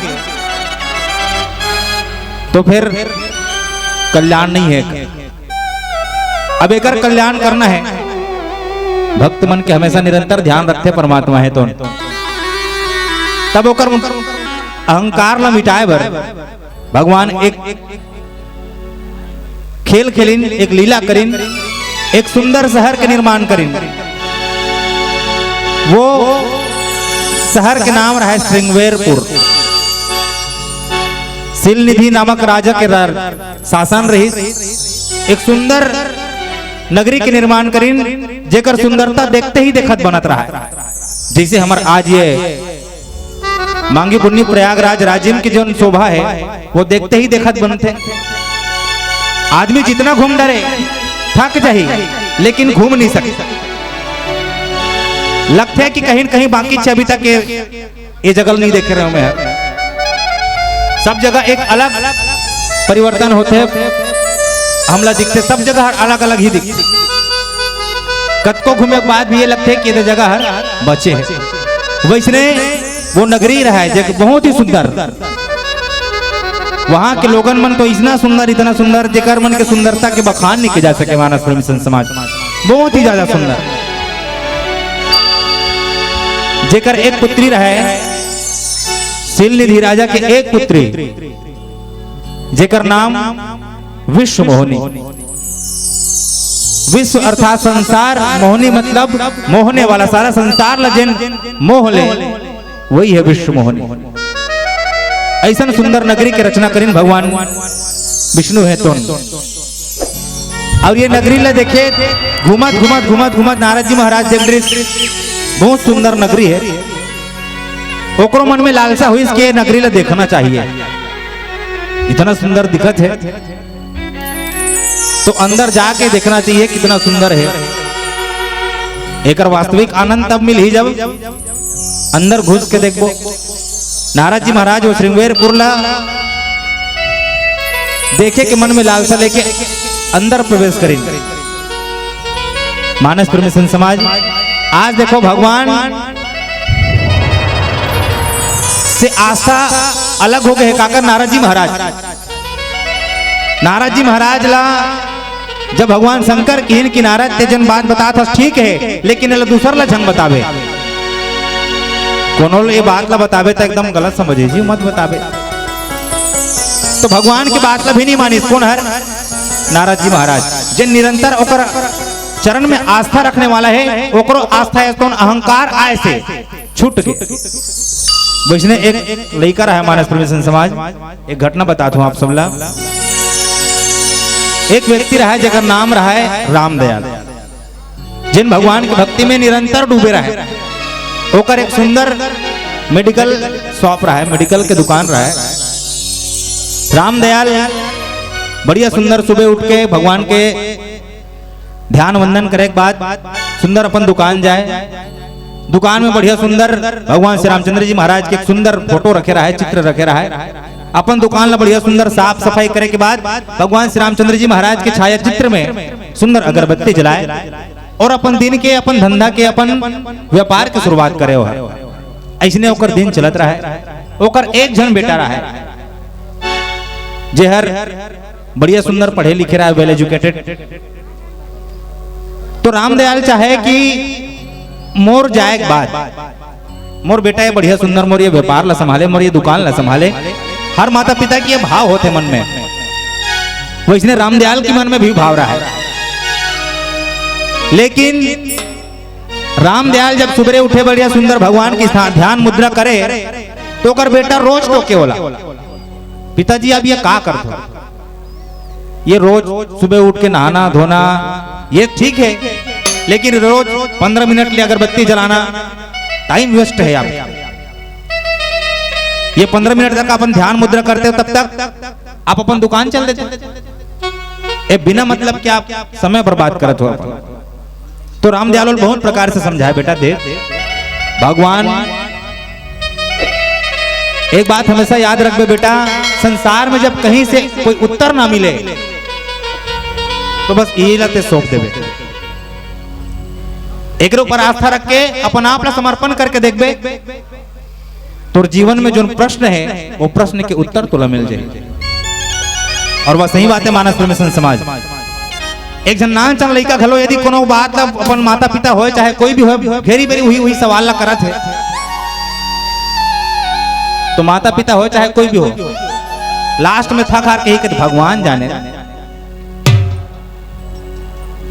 तो फिर कल्याण नहीं है। अब एक कल्याण करना है, भक्त मन के हमेशा निरंतर ध्यान रखे परमात्मा है तो तब ओकर अहंकार ला मिटाए बर भगवान एक खेल खेलिन, एक लीला करिन, एक सुंदर शहर के निर्माण करिन। वो शहर के नाम रहा श्रृंगवेरपुर। सिलनिधि नामक राजा के शासन रही। एक सुंदर नगरी के निर्माण करिन जेकर सुंदरता देखते ही देखत बनत रहा है। जैसे हमार आज ये मांगी पुण्य प्रयागराज राजिम की जो शोभा है वो देखते ही देखत बनते। आदमी जितना घूम डरे थक जाए लेकिन घूम नहीं सकता। लगता है कि कहीं न कहीं बाकी अभी तक ये जगह नहीं देख रहे हो। मैं सब जगह एक अलग परिवर्तन होते हैं, हमला दिखते सब जगह अलग अलग ही दिखते। कत को घूमे के बाद भी ये लगते है कि ये जगह हर बचे है। वैसने वो नगरी रहा है जगह बहुत ही सुंदर। वहां के लोगन मन तो इतना सुंदर जेकर मन के सुंदरता के बखान नहीं किया जा सके। मानस परमेश्वर समाज बहुत ही ज्यादा सुंदर। जेकर एक पुत्री रहा है सिलनिधि राजा के एक पुत्री जेकर नाम विश्व मोहिनी। विश्व अर्थात संसार, मोहिनी मतलब मोहने वाला, सारा संसार लजन मोह ले, वही है विश्व मोहिनी। ऐसा सुंदर नगरी के रचना करीन भगवान विष्णु है तो। और ये नगरी ला देखे घुमत नारद जी महाराज जगदीश बहुत सुंदर नगरी है। ओकरो मन में लालसा हुई इसके नगरी ला देखना चाहिए। इतना सुंदर दिखत है तो अंदर जाके देखना चाहिए कितना सुंदर है। एकर वास्तविक आनंद तब मिल ही जब अंदर घुस के देखबो। नारद जी महाराज वो श्रृंगेरपुर ला देखे के मन में लालसा लेके अंदर प्रवेश करें। मानस परमेश्वर समाज आज देखो भगवान से आस्था अलग हो गए है। काकर नारद जी महाराज, नारद जी महाराज ला जब भगवान शंकर कहन की नारद तेजन बात बता था ठीक है, लेकिन ये दूसर ला झंग बतावे, कोनो ये बात ला बतावे तो एकदम गलत समझे जी, मत बतावे। तो भगवान की बात ला भी नहीं मानी। कौन हर नारद जी महाराज जिन निरंतर ओकर चरण में आस्था रखने वाला है, ओकरो आस्था है तो अहंकार आए से छूट के। वैष्णव एक लड़का रहा है मानस परमेश्वर समाज, एक घटना बताता हूं आप सब ला। एक व्यक्ति रहा है जगह नाम रहा है रामदयाल, जिन भगवान की भक्ति में निरंतर डूबे रहे। ओकर एक सुंदर मेडिकल शॉप रहा है, मेडिकल के दुकान रहा है। रामदयाल बढ़िया सुंदर सुबह उठ के भगवान के ध्यान वंदन करे के बाद सुंदर अपन दुकान जाए। दुकान में बढ़िया सुंदर भगवान श्री रामचंद्र जी महाराज के एक सुंदर फोटो रखे रहा है, चित्र रखे रहा है। अपन दुकान ला बढ़िया सुंदर साफ सफाई करे के बाद भगवान श्री रामचंद्र जी महाराज के छाया चित्र में सुंदर अगरबत्ती जलाए और अपन दिन के अपन धंधा के अपन व्यापार की शुरुआत करे हो। ऐसने ओकर दिन चलत रहा है। ओकर एक जन बेटा रहा है जेहर बढ़िया सुंदर पढ़े लिखे रहा है, वेल एजुकेटेड। तो रामदयाल चाहे कि मोर जाए बाद मोर बेटा ये बढ़िया सुंदर मोर ये व्यापार ला संभाले, मोर ये दुकान ला संभाले। हर माता पिता की ये भाव होते मन में, वैसे रामदयाल के मन में भी भाव रहा है। लेकिन रामदयाल जब सुबह उठे बढ़िया सुंदर भगवान की ध्यान मुद्रा करे तो कर बेटा रोज टोके बोला, पिताजी अब ये का करते हो? ये रोज सुबह उठ के नहाना धोना ये ठीक है, लेकिन रोज 15 मिनट लिए अगरबत्ती जलाना टाइम वेस्ट है। आप ये 15 मिनट तक अपन ध्यान मुद्रा करते हो, तब तक आप अपन दुकान चल देते। ए बिना मतलब क्या आप समय बर्बाद करते हो अपन। तो रामदयाल बहुत प्रकार से समझाया, बेटा देख भगवान एक बात हमेशा याद रखबे बेटा, संसार में जब कहीं से कोई उत्तर ना मिले तो बस ये लते सौंप देवे। एक ऊपर आस्था रख के अपन आप ला समर्पण करके देखबे तो जीवन में जो प्रश्न है वो प्रश्न के उत्तर तुला मिल जाए। और वह सही बात है मानस परमेश्वर समाज। एक जन नान चल लड़का घलो यदि कोनो बात अपन माता पिता हो चाहे कोई भी हो घेरी बेरी हुई सवाल ला करत है, तो माता पिता हो चाहे कोई भी हो लास्ट में थक हार के ही भगवान जाने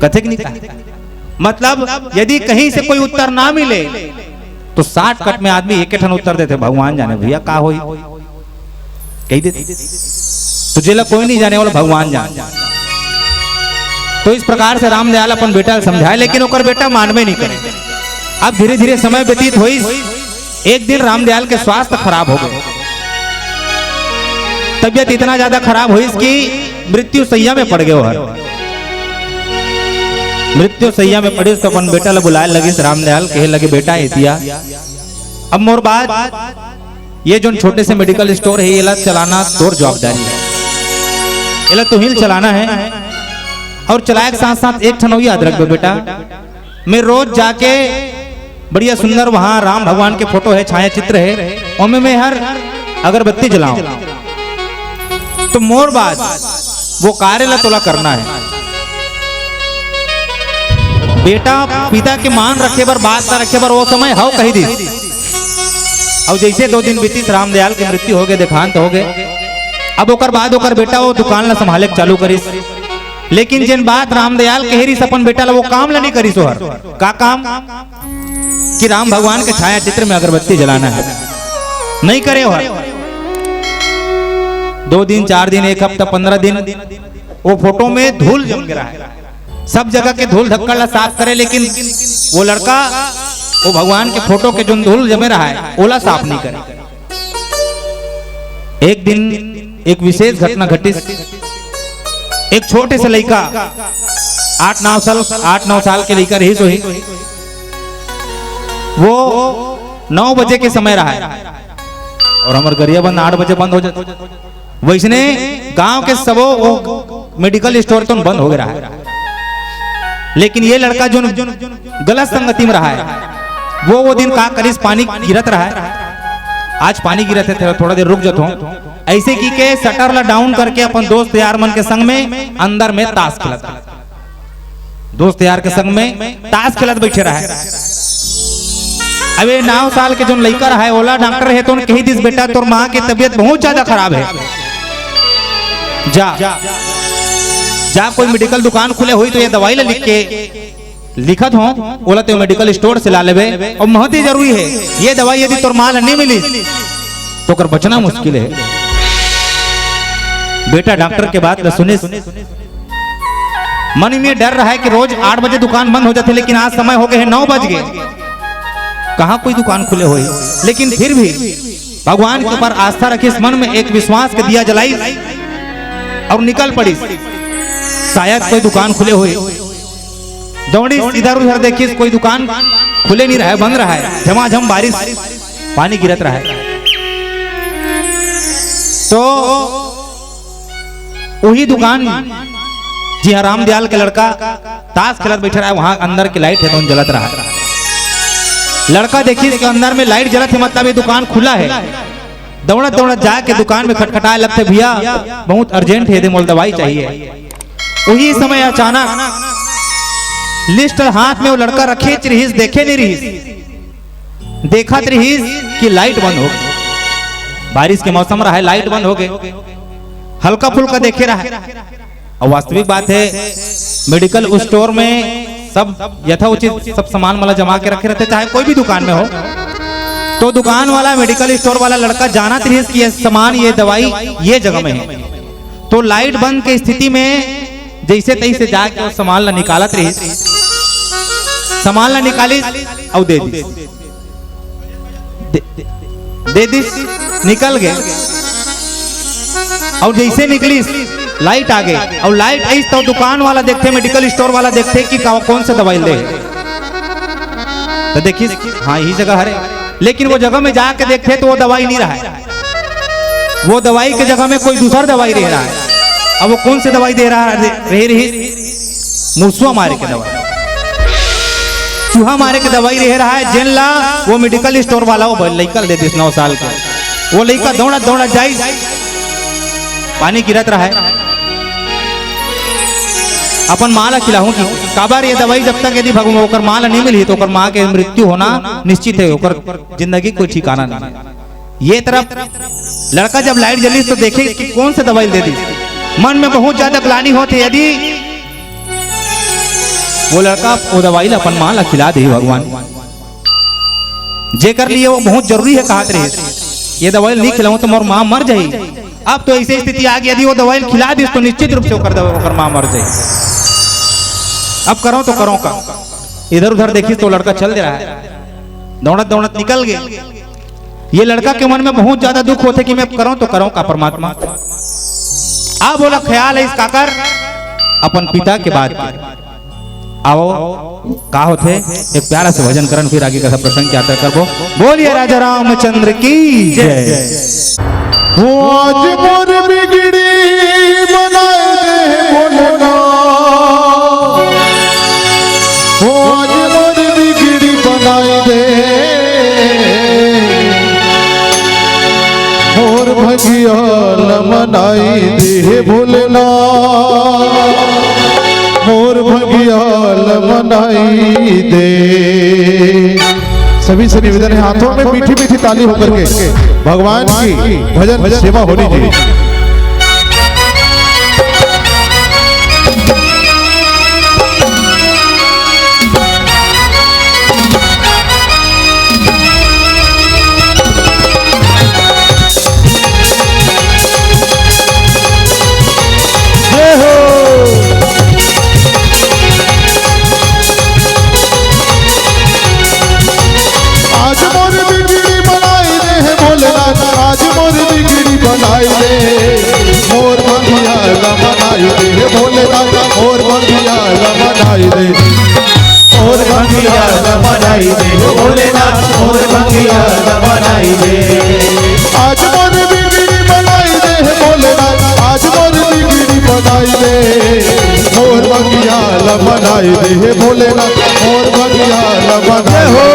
कथे कि नहीं। मतलब यदि कहीं से कोई उत्तर ना मिले तो 60 कट में आदमी एक ठन उत्तर देते भगवान जाने, भैया का होई कही देते। तो जेला कोई नहीं जाने वाला भगवान जाने। तो इस प्रकार से रामदयाल अपन बेटा समझाए, लेकिन ओकर बेटा मानवे नहीं करे। अब धीरे धीरे समय व्यतीत हुई। एक दिन रामदयाल के स्वास्थ्य खराब हो गए, तबियत इतना ज्यादा खराब हुई कि मृत्यु सैया में पड़ गए। मृत्यु सैया में पड़े तो अपन बेटा ला बुलाए लगे रामदयाल, कहे लगे बेटा एतिया अब मोर बात ये जो छोटे से मेडिकल स्टोर है ये चलाना तोर जवाबदारी है, ये तो हिल चलाना है। और चलाए के साथ साथ एक ठन याद रख दो बेटा, मैं रोज जाके बढ़िया सुंदर वहां राम भगवान के फोटो है, छाया चित्र है, और मैं हर अगरबत्ती जलाऊं। तो मोर बात वो कार्य ला तोला करना है बेटा। पिता के मान रखे बर बात ना रखे बर वो समय हाउ कही दी। और जैसे 2 दिन बीती रामदयाल की मृत्यु हो गए, देखांत हो गए। अब ओकर बाद ओकर बेटा वो दुकान ला संभाले चालू करिस, लेकिन जिन बात रामदयाल कहेरी अपन बेटा ला वो काम ला नहीं करिस। और का काम कि राम भगवान के छाया चित्र में अगरबत्ती जलाना है, नहीं करे। और 2 दिन 4 दिन 1 हफ्ता 15 दिन वो फोटो में धूल जम गिरा है, सब जगह के धूल धक्कड़ ला साफ करे, लेकिन वो लड़का वो भगवान के फोटो के जो धूल जमे रहा है ओला साफ नहीं करे। एक दिन एक विशेष घटना घटी। एक छोटे से लड़का 8-9 साल के लड़का रही सोही वो 9 बजे के समय रहा है और हमारे गरिया बंद 8 बजे बंद हो जाता। वैसने गांव के सबो वो मेडिकल स्टोर तो बंद हो गया है, लेकिन ये लड़का जो गलत संगति में रहा है वो दिन का करीस पानी गिरत रहा है। आज पानी गिरत है, थोड़ा देर रुक जाता हूँ। ऐसे की के शटर ला डाउन करके अपन दोस्त यार मन के संग में अंदर में ताश खेलत, दोस्त यार के संग में ताश खेलत बैठे रहा है। अबे 9 साल के जो लड़का रहा है ओला डॉक्टर है तो कही दिस बेटा तोर माँ की तबीयत बहुत ज्यादा खराब है, जा कोई मेडिकल दुकान खुले हुई तो ये दवाई लिख के लिखत हो बोला तो मेडिकल स्टोर से ला लेबे। और बहुत ही जरूरी है ये दवाई, यदि तोर माल नहीं मिली तो कर बचना मुश्किल है। बेटा डॉक्टर के बात सुने मन में डर रहा है कि रोज 8 बजे दुकान बंद हो जाती, लेकिन आज समय हो गए हैं 9 बज गए, कहां कोई दुकान खुले हुई। लेकिन फिर भी भगवान के ऊपर आस्था रखी, इस मन में एक विश्वास के दिया जलाई और निकल पड़ी। शायद कोई दुकान खुले हुए, दौड़ी इधर उधर देखी कोई दुकान खुले नहीं रहा है, बंद रहा है। झमाझम बारिश पानी गिरत रहा है तो वही दुकान जी हाँ राम दयाल के लड़का ताश खेलत बैठा रहा है, वहां अंदर की लाइट है तो जलत रहा है। लड़का देखी इसके अंदर में लाइट जलत है, मतलब ये दुकान खुला है। दौड़त दौड़त जाके दुकान में खटखटाए लगते, भैया बहुत अर्जेंट है, मोल दवाई चाहिए। वही समय अचानक लिस्ट हाथ में वो लड़का रखे रहीस, देखे नहीं रहीस, देखा रहीस कि लाइट बंद हो गई। बारिश के मौसम रहा है, लाइट बंद हो गई, हल्का फुल्का देखे रहा है। और वास्तविक बात है मेडिकल स्टोर में सब यथाउचित सब सामान वाला जमा के रखे रहते, चाहे कोई भी दुकान में हो। तो दुकान वाला मेडिकल स्टोर वाला लड़का जाना रहीस कि ये सामान ये दवाई ये जगह में है। तो लाइट बंद की स्थिति में जैसे तैसे जाके वो सामान ला निकालत रही, सामान ला निकाली और दे दिस निकल गए। और जैसे निकली लाइट आ गई, और लाइट आई तो दुकान वाला देखते, मेडिकल स्टोर वाला देखते कि कौन सा दवाई ले, तो देखिए हाँ यही जगह है, लेकिन वो जगह में जाके देखते तो वो दवाई नहीं रहा है, वो दवाई के जगह में कोई दूसरा दवाई रह रहा है। अब वो कौन सी दवाई दे रहा है, रही मूसुआ मारे के दवाई, चूहा मारे के दवाई रह रहा है। जिन ला वो मेडिकल स्टोर वाला वो लड़का दे दी 9 साल का, वो लड़का दौड़ा दौड़ा जाई, पानी गिरत रहा है। अपन माँ ला खिलाऊं कि काबर ये दवाई जब तक यदि भगवान ओकर माँ ला नहीं मिली तो ओकर माँ के मृत्यु होना निश्चित है, ओकर जिंदगी कोई ठिकाना नहीं। ये तरफ लड़का जब लाइट जली तो देखे कि कौन सा दवाई दे दी, मन में बहुत ज्यादा ग्लानि होती, यदि वो लड़का वो दवाई ला अपन माँ ला खिला दे भगवान, जे कर लिए वो बहुत जरूरी है, कहते रहे ये दवाई नहीं खिलाऊं तो मोर माँ मर जाएगी। अब तो ऐसी स्थिति आ गई, यदि वो दवाई खिला दी तो निश्चित रूप से ओकर माँ मर जाएगी। अब करो तो करो का, इधर उधर देखी तो लड़का चल दे रहा है, दौड़त दौड़त निकल गए। ये लड़का के मन में बहुत ज्यादा दुख होते कि मैं करूं तो करूं का परमात्मा। अब बोला ख्याल है इसका कर अपन पिता के बाद आओ का होते एक प्यारा से भजन करन, फिर आगे का सब प्रसंग की यात्रा करबो। बोलिए राजा रामचंद्र की जय। वो आज मोर बिगड़ी बनाए दे बोलना, वो आज मोर बिगड़ी बनाए दे, और भगिया मनाई दे भोलना, मोर भगिया मनाई दे। सभी से निवेदन है हाथों में मीठी मीठी ताली होकर के भगवान की भजन सेवा होनी चाहिए। आज मोर बिगड़ी बनाई दे, बनाई दे भोलेनाथ मोर भगिया बनाई हो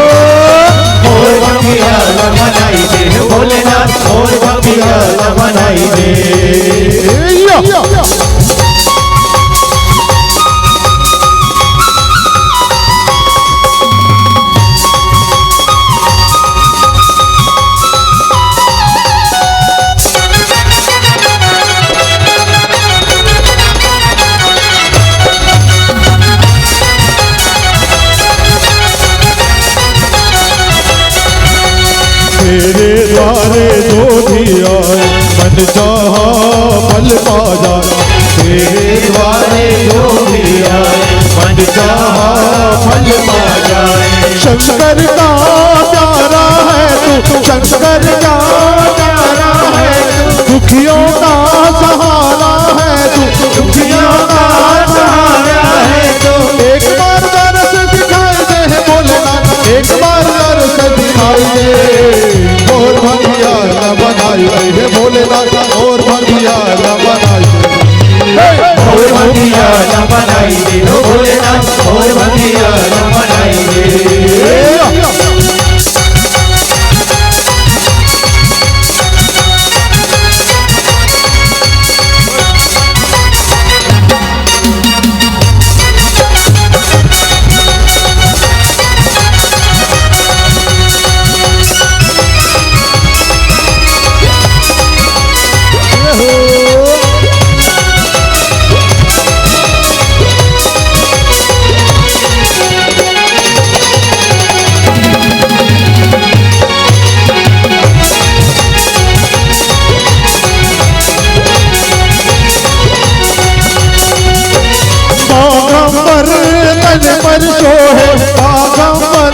मोर भगिया बनाई दे भोलेनाथ मोर भगिया बनाई दे तेरे द्वारे जो भी आए मन चाहा फल पा जाए तेरे द्वारे जो भी आए मन चाहा फल पा जाए शंकर का प्यारा है तू शंकर का प्यारा है दुखियों का सहारा है तू दुखियों का सहारा है तो एक बार दर्श दिखाई दे भोलेनाथ एक बार दर्श दिखाई दे और भगिया बनाई दे भोलेनाथ और भगिया बनाई और भगिया बनाई दे भोलेनाथ और भगिया बनाई दे तन पर सोहे बागंबर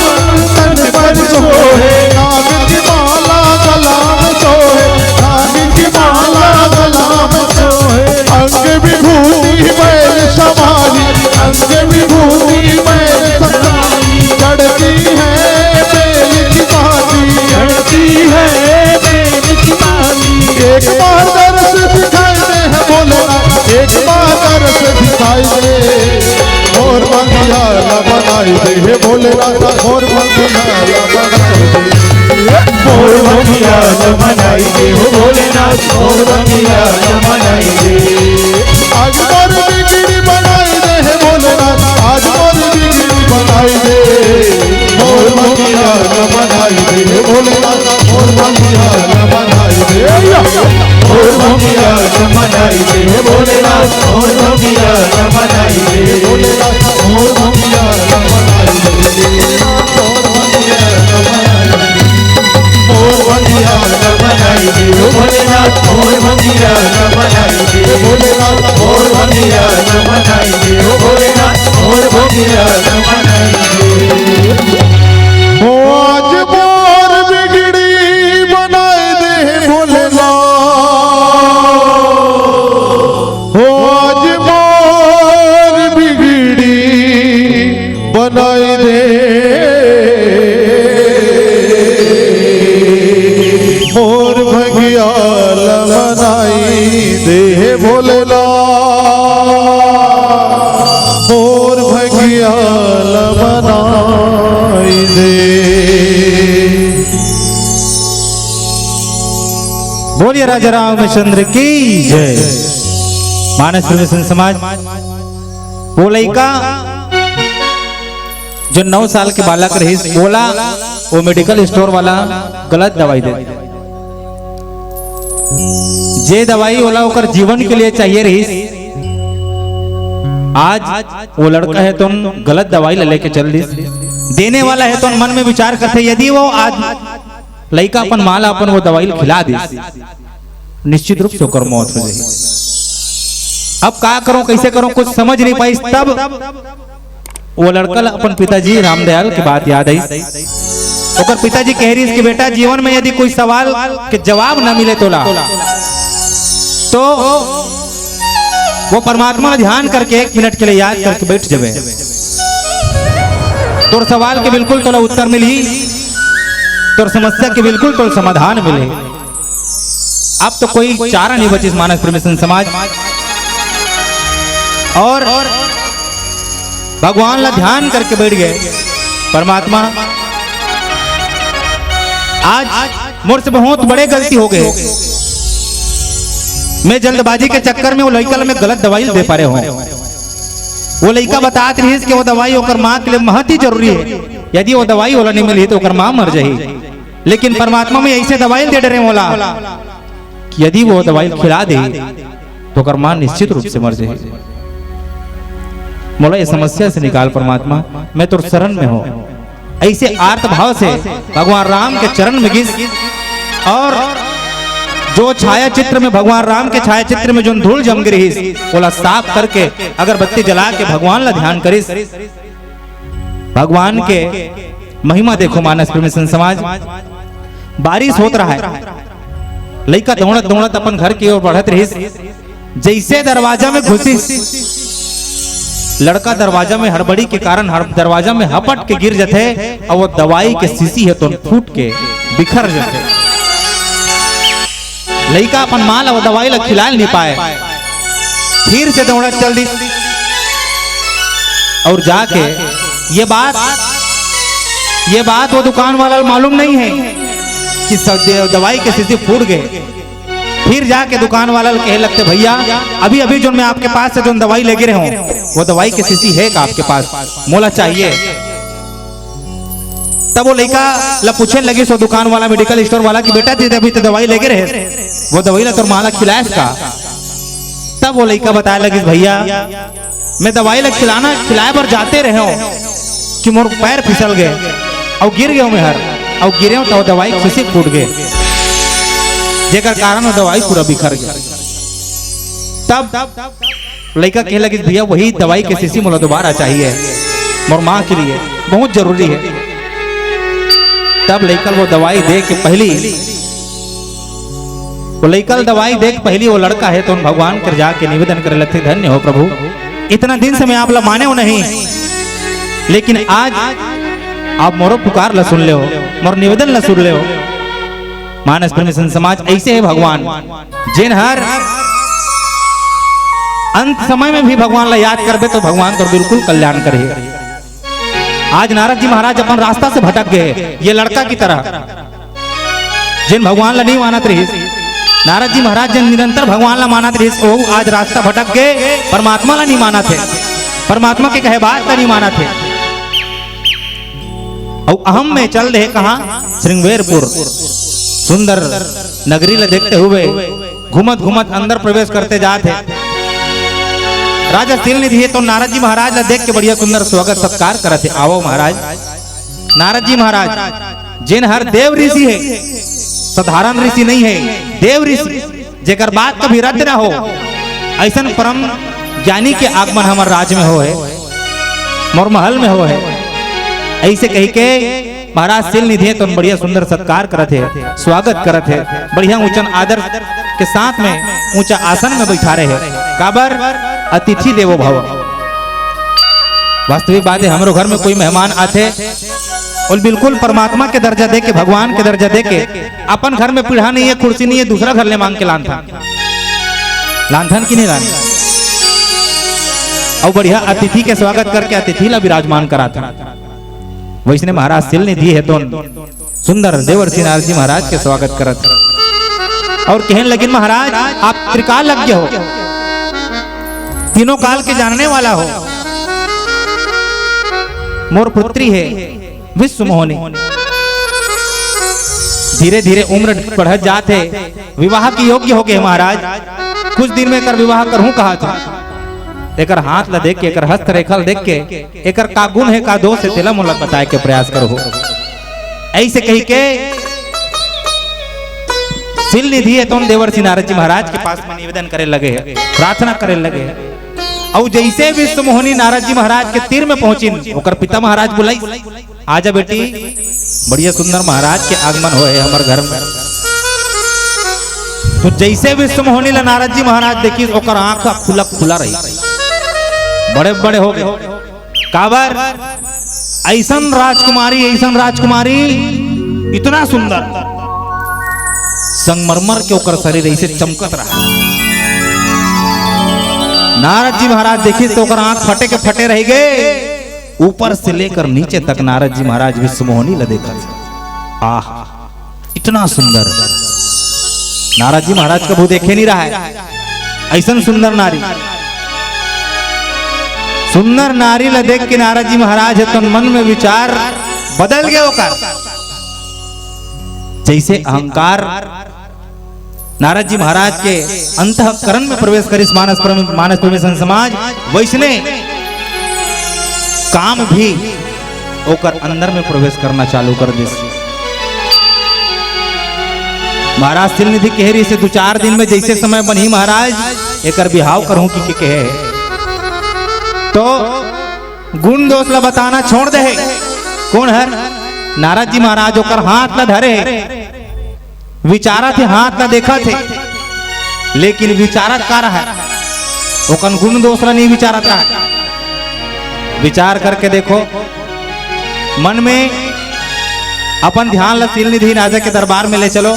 तन पर सोहे नाग की माला गला में सोहे नाग की माला गला में सोहे अंग विभूति मैल समाली अंग विभूति मैल समाली चढ़ती है बेल की बाती चढ़ती है बेल की बाती एक बार दर्श दिखाई दे भोलेनाथ एक बार दर्श दिखाई दे और भगिया बनाई दे भोलेनाथ और भगिया बनाई दे और भगिया बनाई दे भोलेनाथ और भगिया बनाई दे आज मोर बिगड़ी बनाई दे भोलेनाथ आज मोर बिगड़ी बनाई दे और भगिया बनाई दे भोलेनाथ और भगिया बनाई दे और भगिया बनाई दे भोलेनाथ और भगिया बनाई दे भोलेनाथ और भगिया बनाई दे और भगिया बनाई दे भोलेनाथ और भगिया बनाई दे भोलेनाथ और भगिया बनाई दे भोलेनाथ और भगिया बनाई दे आज मोर बिगड़ी बनाई दे भोलेनाथ आज मोर बिगड़ी बनाई दे मोर भगिया बनाई दे भोलेनाथ मोर भगिया बनाई दे। बोलिए राजा रामचंद्र की जय। मानस प्रवेशन समाज वो लड़का जो 9 साल के बालक रही बोला वो मेडिकल स्टोर वाला गलत दवाई दे जे दवाई वाला ओकर जीवन के लिए चाहिए रही आज वो लड़का है तो गलत दवाई लेके चल दी देने वाला है तो मन में विचार करते यदि वो आज लड़का अपन माला अपन वो दवाई खिला दी निश्चित रूप से ओकर मौत हो जाएगी। अब क्या करूं कैसे करूं कुछ समझ नहीं पाई तब वो लड़का अपन पिताजी रामदयाल की बात याद आई। ओकर पिताजी कह रही कि बेटा जीवन में यदि कोई सवाल के जवाब ना मिले तो वो परमात्मा ने ध्यान करके 1 मिनट के लिए याद करके बैठ जावे तोर सवाल के बिल्कुल तो उत्तर मिली तोर समस्या के बिल्कुल तो समाधान मिले। अब तो कोई चारा नहीं बची मानस प्रवेशन समाज और भगवान ला ध्यान करके बैठ गए। परमात्मा आज मोर से बहुत बड़े गलती हो गए। मैं जल्दबाजी के चक्कर में वो लड़का में गलत दवाई दे पा रहे हो। वो लड़का बताते रही कि वो दवाई होकर माँ के लिए बहुत ही जरूरी है। यदि वो दवाई वाला नहीं मिली तो माँ मर जाएगी। लेकिन परमात्मा में ऐसे दवाई दे रहे बोला कि यदि वो दवाई खिला दे तो माँ निश्चित रूप से मर जाएगी। मोला ये समस्या से निकाल परमात्मा, मैं तो शरण में हूँ। ऐसे आर्त भाव से भगवान राम के चरण में गिस और जो छाया चित्र में भगवान राम के छाया चित्र में जो धूल जम गिरी बोला साफ करके अगरबत्ती जला के भगवान ला ध्यान करिस। भगवान के महिमा देखो मानस प्रेमी समाज। बारिश होत रहा है, लड़का दौड़त दौड़त अपन घर की ओर बढ़त रही। जैसे दरवाजा में घुसी लड़का दरवाजा में हड़बड़ी के कारण दरवाजा में हपट के गिर जाते और वो दवाई के शीशी है तो फूट के बिखर जाते। लड़का अपन माल वो दवाई ला खिला नहीं पाए, फिर से दौड़त चल दी और जाके ये बात वो दुकान वाला मालूम नहीं है कि दवाई के शीशी फूट गए। फिर जाके दुकान वाला कहे लगते भैया अभी अभी जो मैं आपके पास से जो दवाई ले गिरे हूँ वो दवाई की शीशी है का आपके पास, मोला चाहिए। तब वो लड़का ला पूछने लगी सो दुकान वाला मेडिकल स्टोर वाला कि बेटा दीदी अभी तो दवाई ले गिरे वो दवाई ला तो माला खिलाएस का। तब वो लड़का बताने लगी भैया मैं दवाई ला खिलाए पर जाते रहे हो कि मोर पैर फिसल गए और गिर गए मैं और गिरे तो दवाई शीशी फूट गए जेकर कारण वो दवाई पूरा बिखर गया। तब लड़का कहने लगी भैया वही दवाई के शीशी मोला दोबारा चाहिए, मोर माँ के लिए बहुत जरूरी है। तब लड़का वो दवाई दे के पहली वो लड़का है तो भगवान कर जाके निवेदन करे लगते धन्य हो प्रभु, इतना दिन से मैं आप ला माने हो नहीं, लेकिन आज आप मोरो पुकार ला सुन ले हो, मोर निवेदन ला सुन ले हो। मानस प्रेमी समाज ऐसे है भगवान जिन हर अंत समय में भी भगवान ला याद करबे तो भगवान तो बिल्कुल कल्याण करे। आज नारद जी महाराज अपन रास्ता से भटक गए ये लड़का की तरह जिन भगवान ला नहीं मानत रही। नारद जी महाराज जिन निरंतर भगवान ला मानत रही वो आज रास्ता भटक गए, परमात्मा ला नहीं माना थे, परमात्मा के कहे बात का नहीं माना थे। और अहम में चल रहे कहा श्रृंगवेरपुर सुंदर नगरी ला देखते हुए घूमत घूमत अंदर प्रवेश करते जाते। राजा तिल निधि तो नारद जी महाराज ला देख के बढ़िया सुंदर स्वागत सत्कार करते। आओ महाराज। नारद जी महाराज जिन हर देव ऋषि है, साधारण ऋषि नहीं है, देव ऋषि जेकर बात कभी रद्द ना हो ऐसा परम ज्ञानी के आगमन हमारे राज्य में हो है, मोर महल में हो है। ऐसे कही के महाराज तिल निधि तो बढ़िया सुंदर सत्कार करते है, स्वागत करते है, बढ़िया ऊंचन आदर के साथ में ऊंचा आसन में बैठा रहे हैं। काबर अतिथि देवो भव। वास्तविक बात है हमारे घर में कोई मेहमान आते और बिल्कुल परमात्मा के दर्जा दे के भगवान के दर्जा दे के अपन घर में पीढ़ा नहीं है, कुर्सी नहीं है, दूसरा घर ले मांग के लांथन की नहीं लानी और बढ़िया अतिथि के स्वागत करके अतिथि ला विराजमान कराता। वैष्णव महाराज तिल निधि है तो सुंदर देवर्षि नारद जी महाराज के स्वागत करत और कहने लगे महाराज आप त्रिकाल लग हो, तीनों काल के जानने वाला हो, मोर पुत्री है विश्व मोहिनी। धीरे धीरे उम्र बढ़त जाते, विवाह की योग्य हो गए महाराज। कुछ दिन में कर विवाह करूं कहा था। एकर हाथ ला देख के एकर हस्त रेखा देख के एकर का गुण है का दोष है तेला मोला बताए के प्रयास करो। ऐसे कही के तिल निधि है तो देवर्षि नारद जी महाराज के पास में निवेदन करे लगे, प्रार्थना करे लगे। और जैसे विश्व मोहिनी नारद जी महाराज के तीर में पहुंची ओकर पिता महाराज बुलाई आजा बेटी, बढ़िया सुंदर महाराज के आगमन होए हमारे घर में। तो जैसे विश्व मोहिनी ला नारद जी महाराज देखी ओकर आंख खुला रही, बड़े बड़े हो गए। काबर ऐसन राजकुमारी इतना सुंदर संगमरमर के ओकर शरीर ऐसे चमकत रहा। नारद जी महाराज देखी तो ओकर आंख फटे के फटे रह गए। ऊपर से लेकर नीचे तक नारद जी महाराज विश्वमोहिनी ला देखा। आह, इतना सुंदर नारद जी महाराज कभी देखे नहीं रहा है ऐसा सुंदर नारी। सुंदर नारी ला देख के नारद जी महाराज है तो मन में विचार बदल गया होकर। जैसे अहंकार नारद जी महाराज के अंतःकरण में प्रवेश करी मानस परमेश्वर समाज, वैसने काम भी ओकर अंदर में प्रवेश करना चालू कर दे। महाराज तिलनिधि केहरी से 2-4 दिन में जैसे समय बनी महाराज एकर बिहाव करहूं कि कहे तो गुण दोष ला बताना छोड़ दे। कौन है? नारद जी महाराज ओकर हाथ ला धरे, विचारा थे, हाथ ला देखा थे, लेकिन विचारत का रहा है ओकर गुण दोष ला नहीं विचारत रहा। विचार करके देखो, मन में अपन ध्यान ला तिलनिधि राजा के दरबार में ले चलो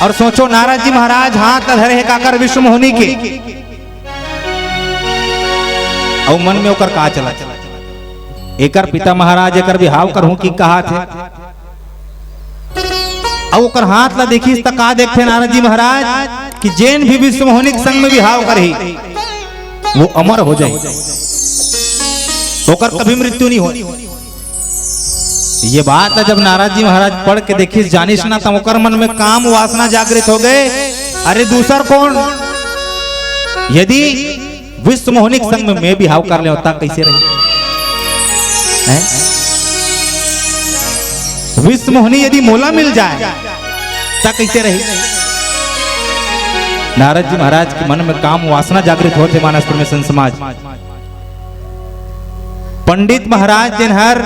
और सोचो नारद जी महाराज हाथ ला धरे है काकर विश्वमोहिनी के, और मन में ओकर का चला एकर पिता महाराज एकर बिहाव करहूं कि कहा थे, और ओकर हाथ ला देखी त का देखते नारद जी महाराज कि जैन भी विश्वमोहिनी के संग में बिहाव करही वो अमर हो जाए, ओकर कभी मृत्यु नहीं हो। ये बात है जब नारद जी महाराज पढ़ के देखी जानिस ना तब ओकर मन में काम वासना जागृत हो गए। अरे दूसर कौन? यदि विश्वमोहिनी के संग में मैं बिहाव कर ले होता कैसे रही? विश्वमोहिनी यदि मोला मिल जाए तो कैसे रही? नारद जी महाराज के मन में काम वासना जागृत होते मानस परमेश्वर समाज। पंडित महाराज जिन हर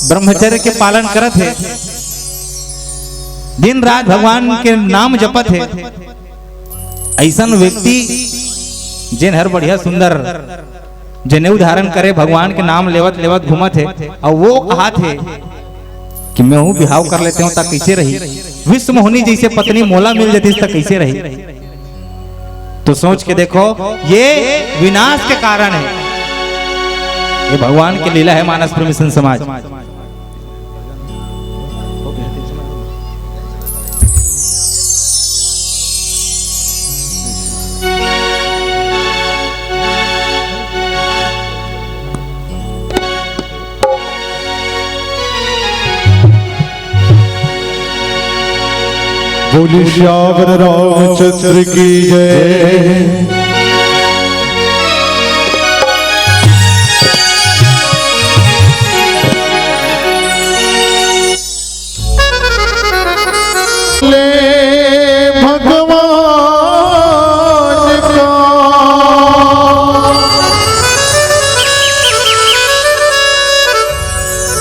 ब्रह्मचर्य के पालन करत है, दिन रात भगवान के नाम जपत है, ऐसा व्यक्ति जिन हर बढ़िया सुंदर जनेऊ धारण करे भगवान के नाम लेवत लेवत घूमत है, और वो कहा थे कि मैं हूं बिहाव कर लेते हूं तक कैसे रही? विश्वमोहिनी जैसे पत्नी मोला मिल जाती तक कैसे रही? तो सोच के देखो ये विनाश के कारण है, ये भगवान की लीला है मानस परमेश्वर समाज। बोली श्यावर रामचंद्र की जय।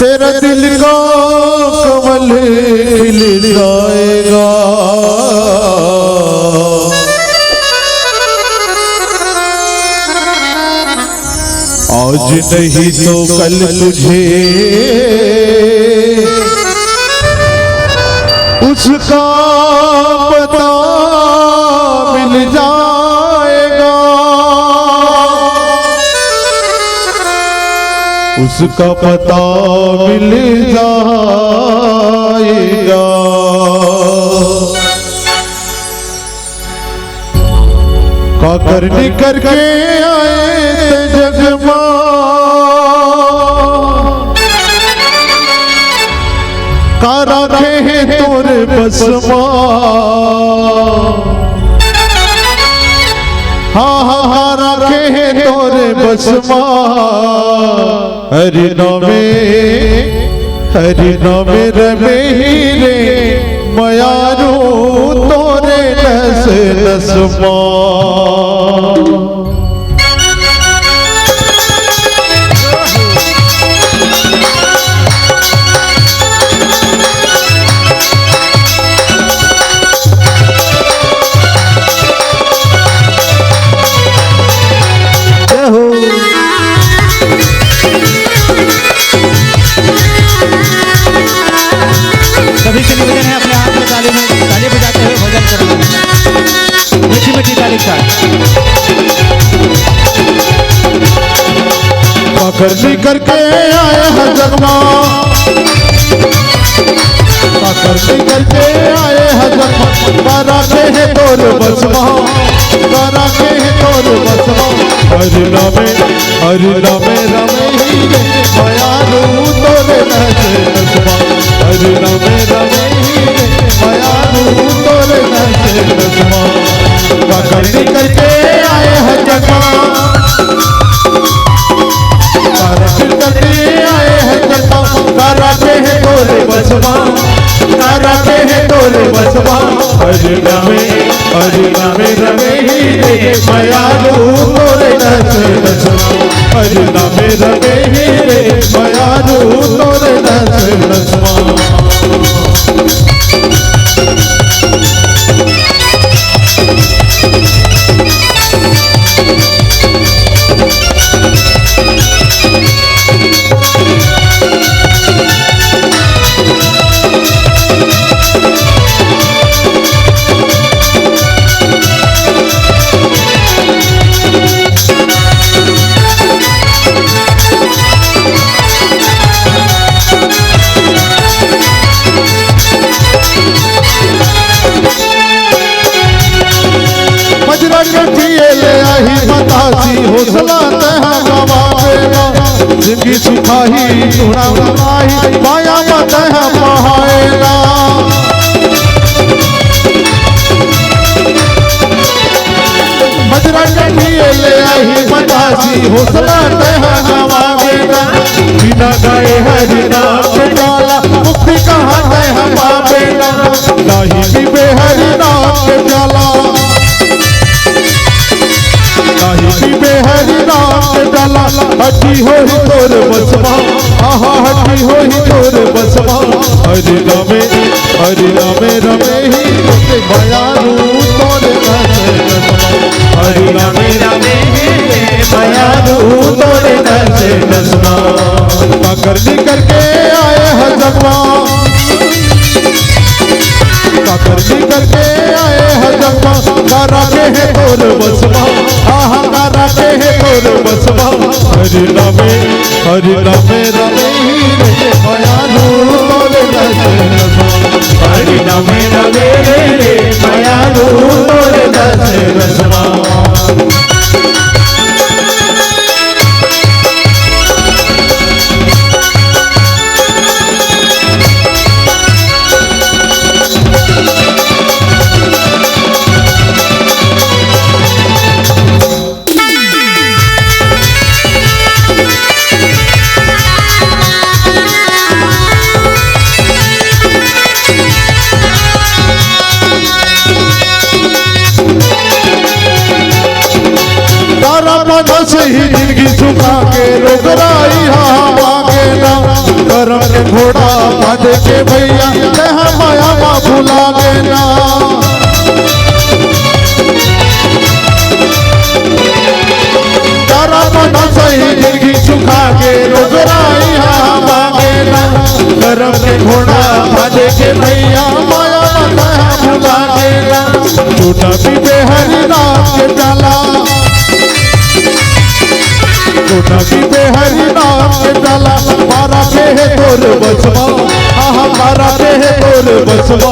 तेरा दिल का कमल खिल जाएगा, आज नहीं तो कल तुझे उसका पता मिल जाएगा, उसका पता मिल जाएगा। का करनी करके आए थे जगमा, का रखे हैं तोरे बसमा, हाँ हाँ हाँ रखे हैं तोरे बसमा। हरि नामे रमे ही रे मयारू तोरे नस नसमा। सभी के निवेदन है अपने हाथ में ताली बजाते हुए भजन करना, मीठी मीठी ताली के साथ। करनी करके आए हैं जगमा, करनी करके आए हैं जगमा, कराते हैं तोर बसमा, कराते हैं तोर बसमा। हरि नामे रमे ही रे मायारू तोरे नसे नसमा, हरि नामे रमे ही रे मायारू तोरे नसे नसमा। करनी करके आए हैं जगमा, कराते हैं तोरे बसमा, कराते हैं तोरे बसमा। हरि नामे रमे ही रे मायारू तोरे नसे नसमा, हरि नामे रमे ही रे मायारू तोरे नसे नसमा। हौसला तहा गवावेला, जिंदगी सुखाही थोड़ा बनाही, माया तहा पहाएला। मजरा कटिए ले आई मतासी, हौसला तहा गवावेला, बिना गाए हरि नाम के डाला, मुक्ति कहाँ तहा पावेला, नाही पीबे हरि नाम के जाला, हरि नाम के डाला। हटी हो ही तोर बसमा, आहा हटी हो ही तोर बसमा। हरि नामे रमे ही रे मायारू तोरे नसे नसमा, हरि नामे रमे ही रे मायारू तोरे नसे नसमा। करनी करके आए हैं जगमा, करनी करके आए हैं जगमा, कराते हैं तोर बसमा, आहा कराते हैं तोर बसमा। हरि नामे रमे ही रे मायारू तोरे नसे नसमा, हरि नामे रमे रे मायारू तोरे नसे नसमा। से ही जिंदगी सुखा के रोगराई भागे ना, करम के घोड़ा बांध के भैया तहा माया मा भुला देना। तारा मना सही जिंदगी सुखा के रोगराई भागे ना, करम के घोड़ा बांध के भैया माया मा तहा भुला देना। टूटा पीबे हरि नाम के डाला, टूटा पीबे हरि नाम के डाला, मारा के है तोर बसमा, आहा मारा के है तोर बसमा।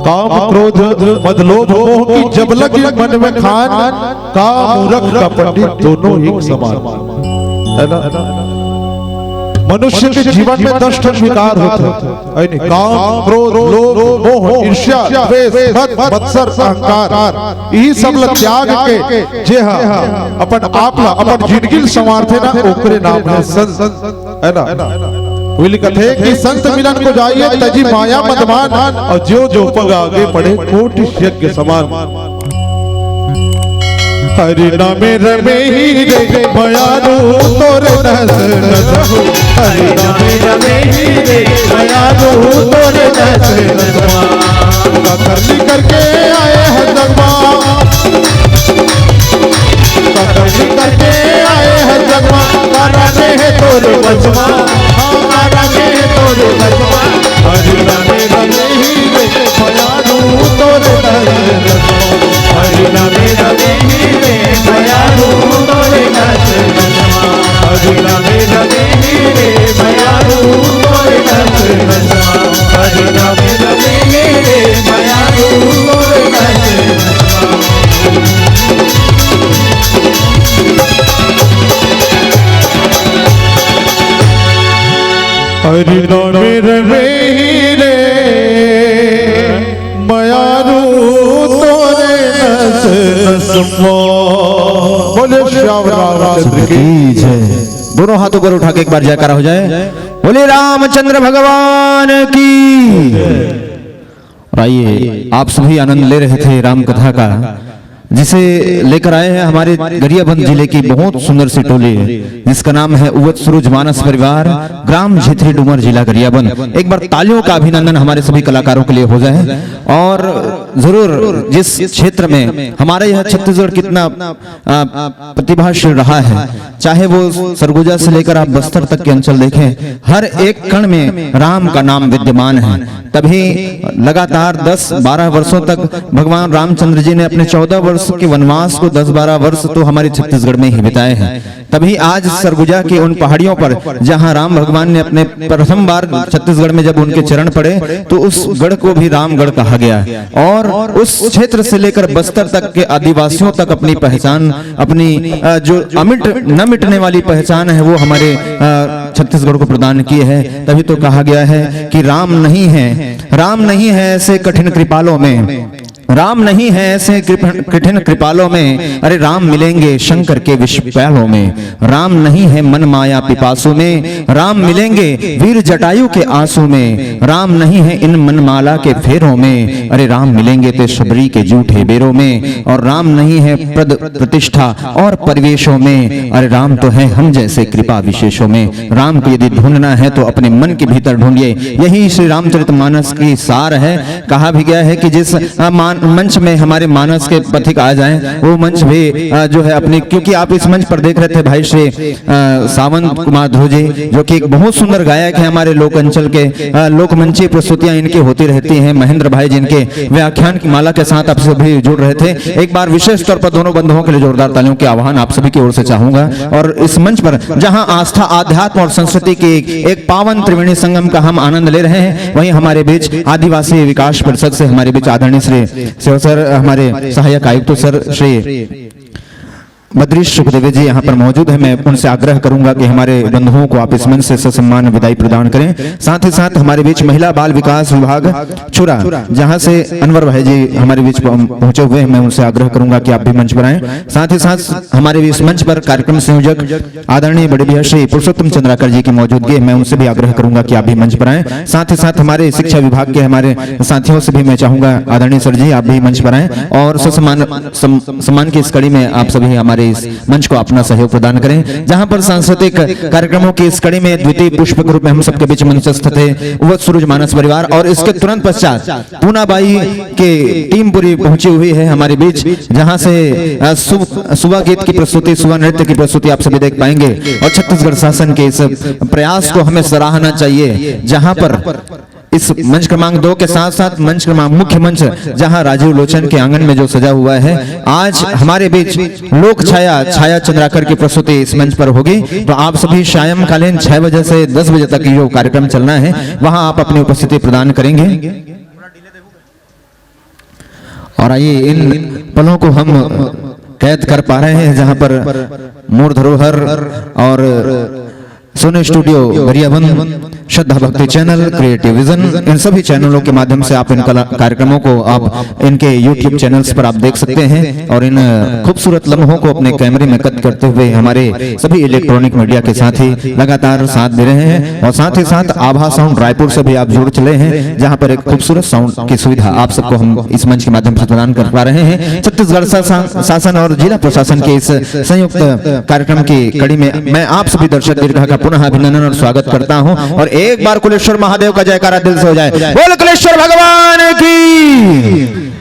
काम क्रोध मद लोभ मोह की जब लगी मन में खान, काम मूर्ख का पंडित दोनों एक समान है ना। मनुष्य के जीवन में 10 विकार होते हैं, काम क्रोध लोभ मोह ईर्ष्या द्वेष मत्सर अहंकार, यही सब लग त्याग के जे अपन आप ला अपन जिंदगी संवारते ना, ओकरे नाम है संत, है ना। वही लिखत है कि संत मिलन को जाइए तजी माया मदमान, और जो पग आगे पढ़े कोटि यज्ञ समान। हरि नामे रमे ही रे मायारू तोरे नसे नसमा, हरि नामे रमे ही रे मायारू तोरे नसे नसमा। करनी करके आए हैं जगमा, करनी करके आए हैं जगमा, कराते हैं तोरे बसमा, कराते हैं तोरे बसमा। हरि नामे रमे ही रे मायारू तोरे नसे नसमा, हरि नामे रमे ही रे मायारू तोरे नसे नसमा। हरिनामेर रे मयारू तोरे नस नस बोले श्याम रामचंद्र की जय। दोनों हाथों पर उठा के एक बार जयकारा हो जाए। बोले रामचंद्र भगवान की। और आइए, आप सभी आनंद ले रहे थे राम कथा का, जिसे लेकर आए हैं हमारे गरियाबंद जिले की बहुत सुंदर सी टोली जिसका नाम है उवत सूरज मानस परिवार, ग्राम झेथरी डूमर, जिला गरियाबंद। एक बार तालियों का अभिनंदन हमारे सभी कलाकारों के लिए हो जाए। और जरूर जिस क्षेत्र में हमारा यह छत्तीसगढ़ कितना प्रतिभाशील रहा है, चाहे वो सरगुजा से लेकर आप बस्तर तक के अंचल देखें, हर एक कण में राम का नाम विद्यमान है। तभी लगातार 10-12 वर्षों तक भगवान रामचंद्र जी ने अपने 14 वर्ष के वनवास को 10-12 वर्ष तो हमारे छत्तीसगढ़ में ही बिताए हैं। तभी आज सरगुजा की उन पहाड़ियों पर जहां राम भगवान ने अपने प्रथम बार छत्तीसगढ़ में जब उनके चरण पड़े तो उस गढ़ को भी रामगढ़ कहा गया। और उस क्षेत्र से लेकर बस्तर तक के आदिवासियों तक अपनी पहचान, अपनी जो अमिट न मिटने वाली पहचान है वो हमारे छत्तीसगढ़ को प्रदान की है। तभी तो कहा गया है कि राम नहीं है ऐसे कठिन कृपालों में, राम नहीं है ऐसे कठिन कृपालों में, अरे राम मिलेंगे शंकर के विष प्यालों में। राम नहीं है मन माया पिपासु में, राम मिलेंगे वीर जटायु के आंसू में। राम नहीं है इन मनमाला के फेरों में, अरे राम मिलेंगे ते शबरी के जूठे बेरों में। और राम नहीं है पद प्रतिष्ठा और परिवेशों में, अरे राम तो है हम जैसे कृपा विशेषों में। राम को यदि ढूंढना है तो अपने मन के भीतर ढूंढिए, यही श्री रामचरितमानस की सार है। कहा भी गया है कि जिस मंच में हमारे मानस के पथिक आ जाएं, वो मंच भी जो है अपनी, क्योंकि आप इस मंच पर देख रहे थे भाई श्री सावंत कुमार ध्रुव जी, जो कि एक बहुत सुंदर गायक है। हमारे लोक अंचल के लोकमंची प्रस्तुतियां इनकी होती रहती हैं। महेंद्र भाई जिनके व्याख्यान की माला के साथ आप सभी जुड़ रहे थे। एक बार विशेष तौर पर दोनों बंधुओं के लिए जोरदार तालियों के आह्वान आप सभी की ओर से चाहूंगा। और इस मंच पर जहां आस्था, आध्यात्म और संस्कृति की एक पावन त्रिवेणी संगम का हम आनंद ले रहे हैं, वहीं हमारे बीच आदिवासी विकास परिषद से हमारे बीच आदरणीय श्री सर, हमारे सहायक आयुक्त सर श्री बद्रीश सुखदेव जी यहाँ पर मौजूद है। मैं उनसे आग्रह करूंगा कि हमारे बंधुओं को आप इस मंच से ससम्मान विदाई प्रदान करें। साथ ही साथ हमारे बीच महिला बाल विकास विभाग चुरा, जहां से अनवर भाई जी हमारे बीच पहुंचे हुए हैं, मैं उनसे आग्रह करूंगा कि आप भी मंच पर आएं। साथ ही साथ हमारे इस मंच पर कार्यक्रम संयोजक आदरणीय बड़े भैया श्री पुरुषोत्तम चंद्राकर जी की मौजूदगी है, मैं उनसे भी आग्रह करूंगा कि आप भी मंच पर आएं। साथ ही साथ हमारे शिक्षा विभाग के हमारे साथियों से भी मैं चाहूंगा, आदरणीय सर जी आप भी मंच पर आएं और सम्मान की इस कड़ी में आप सभी हमारे इस मंच को अपना सहयोग प्रदान करें। जहां पर सांस्कृतिक कार्यक्रमों की इस कड़ी में द्वितीय पुष्प के रूप में हम सबके बीच मंचस्थ थे उवत सूरज मानस परिवार, और इसके तुरंत पश्चात पूनाबाई के टीम पूरी पहुंची हुई है हमारे बीच, जहां से सुबह गीत की प्रस्तुति, सुबह नृत्य की प्रस्तुति आप सभी देख पाएंगे। और छत्तीसगढ़ शासन के इस प्रयास को हमें सराहना चाहिए, जहां पर इस मंच क्रमांक 2 के साथ साथ मंच क्रमांक मुख्य मंच जहां राजीव लोचन के आंगन में जो सजा हुआ है, आज हमारे बीच लोक छाया चंद्राकर की प्रस्तुति इस मंच पर होगी। तो आप सभी सायंकालीन 6 बजे से 10 बजे तक जो कार्यक्रम चलना है वहां आप अपनी उपस्थिति प्रदान करेंगे। और आइए इन पलों को हम कैद कर पा रहे हैं जहां पर मूर धरोहर और सोने स्टूडियो गरियाबंद, श्रद्धा भक्ति चैनल, क्रिएटिव विजन, इन सभी चैनलों के माध्यम से आप इन कार्यक्रमों को आप इनके YouTube चैनल्स पर आप देख सकते हैं। और इन खूबसूरत लम्हों को अपने कैमरे में कैद करते हुए हमारे सभी इलेक्ट्रॉनिक मीडिया के साथी लगातार साथ दे रहे हैं। और साथ ही साथ आभा साउंड रायपुर से भी आप जुड़ चले हैं, जहां पर एक खूबसूरत साउंड की सुविधा आप सबको हम इस मंच के माध्यम से प्रदान कर पा रहे हैं। छत्तीसगढ़ शासन और जिला प्रशासन के इस संयुक्त कार्यक्रम की कड़ी में मैं आप सभी दर्शक दीर्घा का पुनः अभिनंदन और स्वागत करता हूं। और एक बार कुलेश्वर महादेव का जयकारा दिल से हो जाए। बोल कुलेश्वर भगवान की।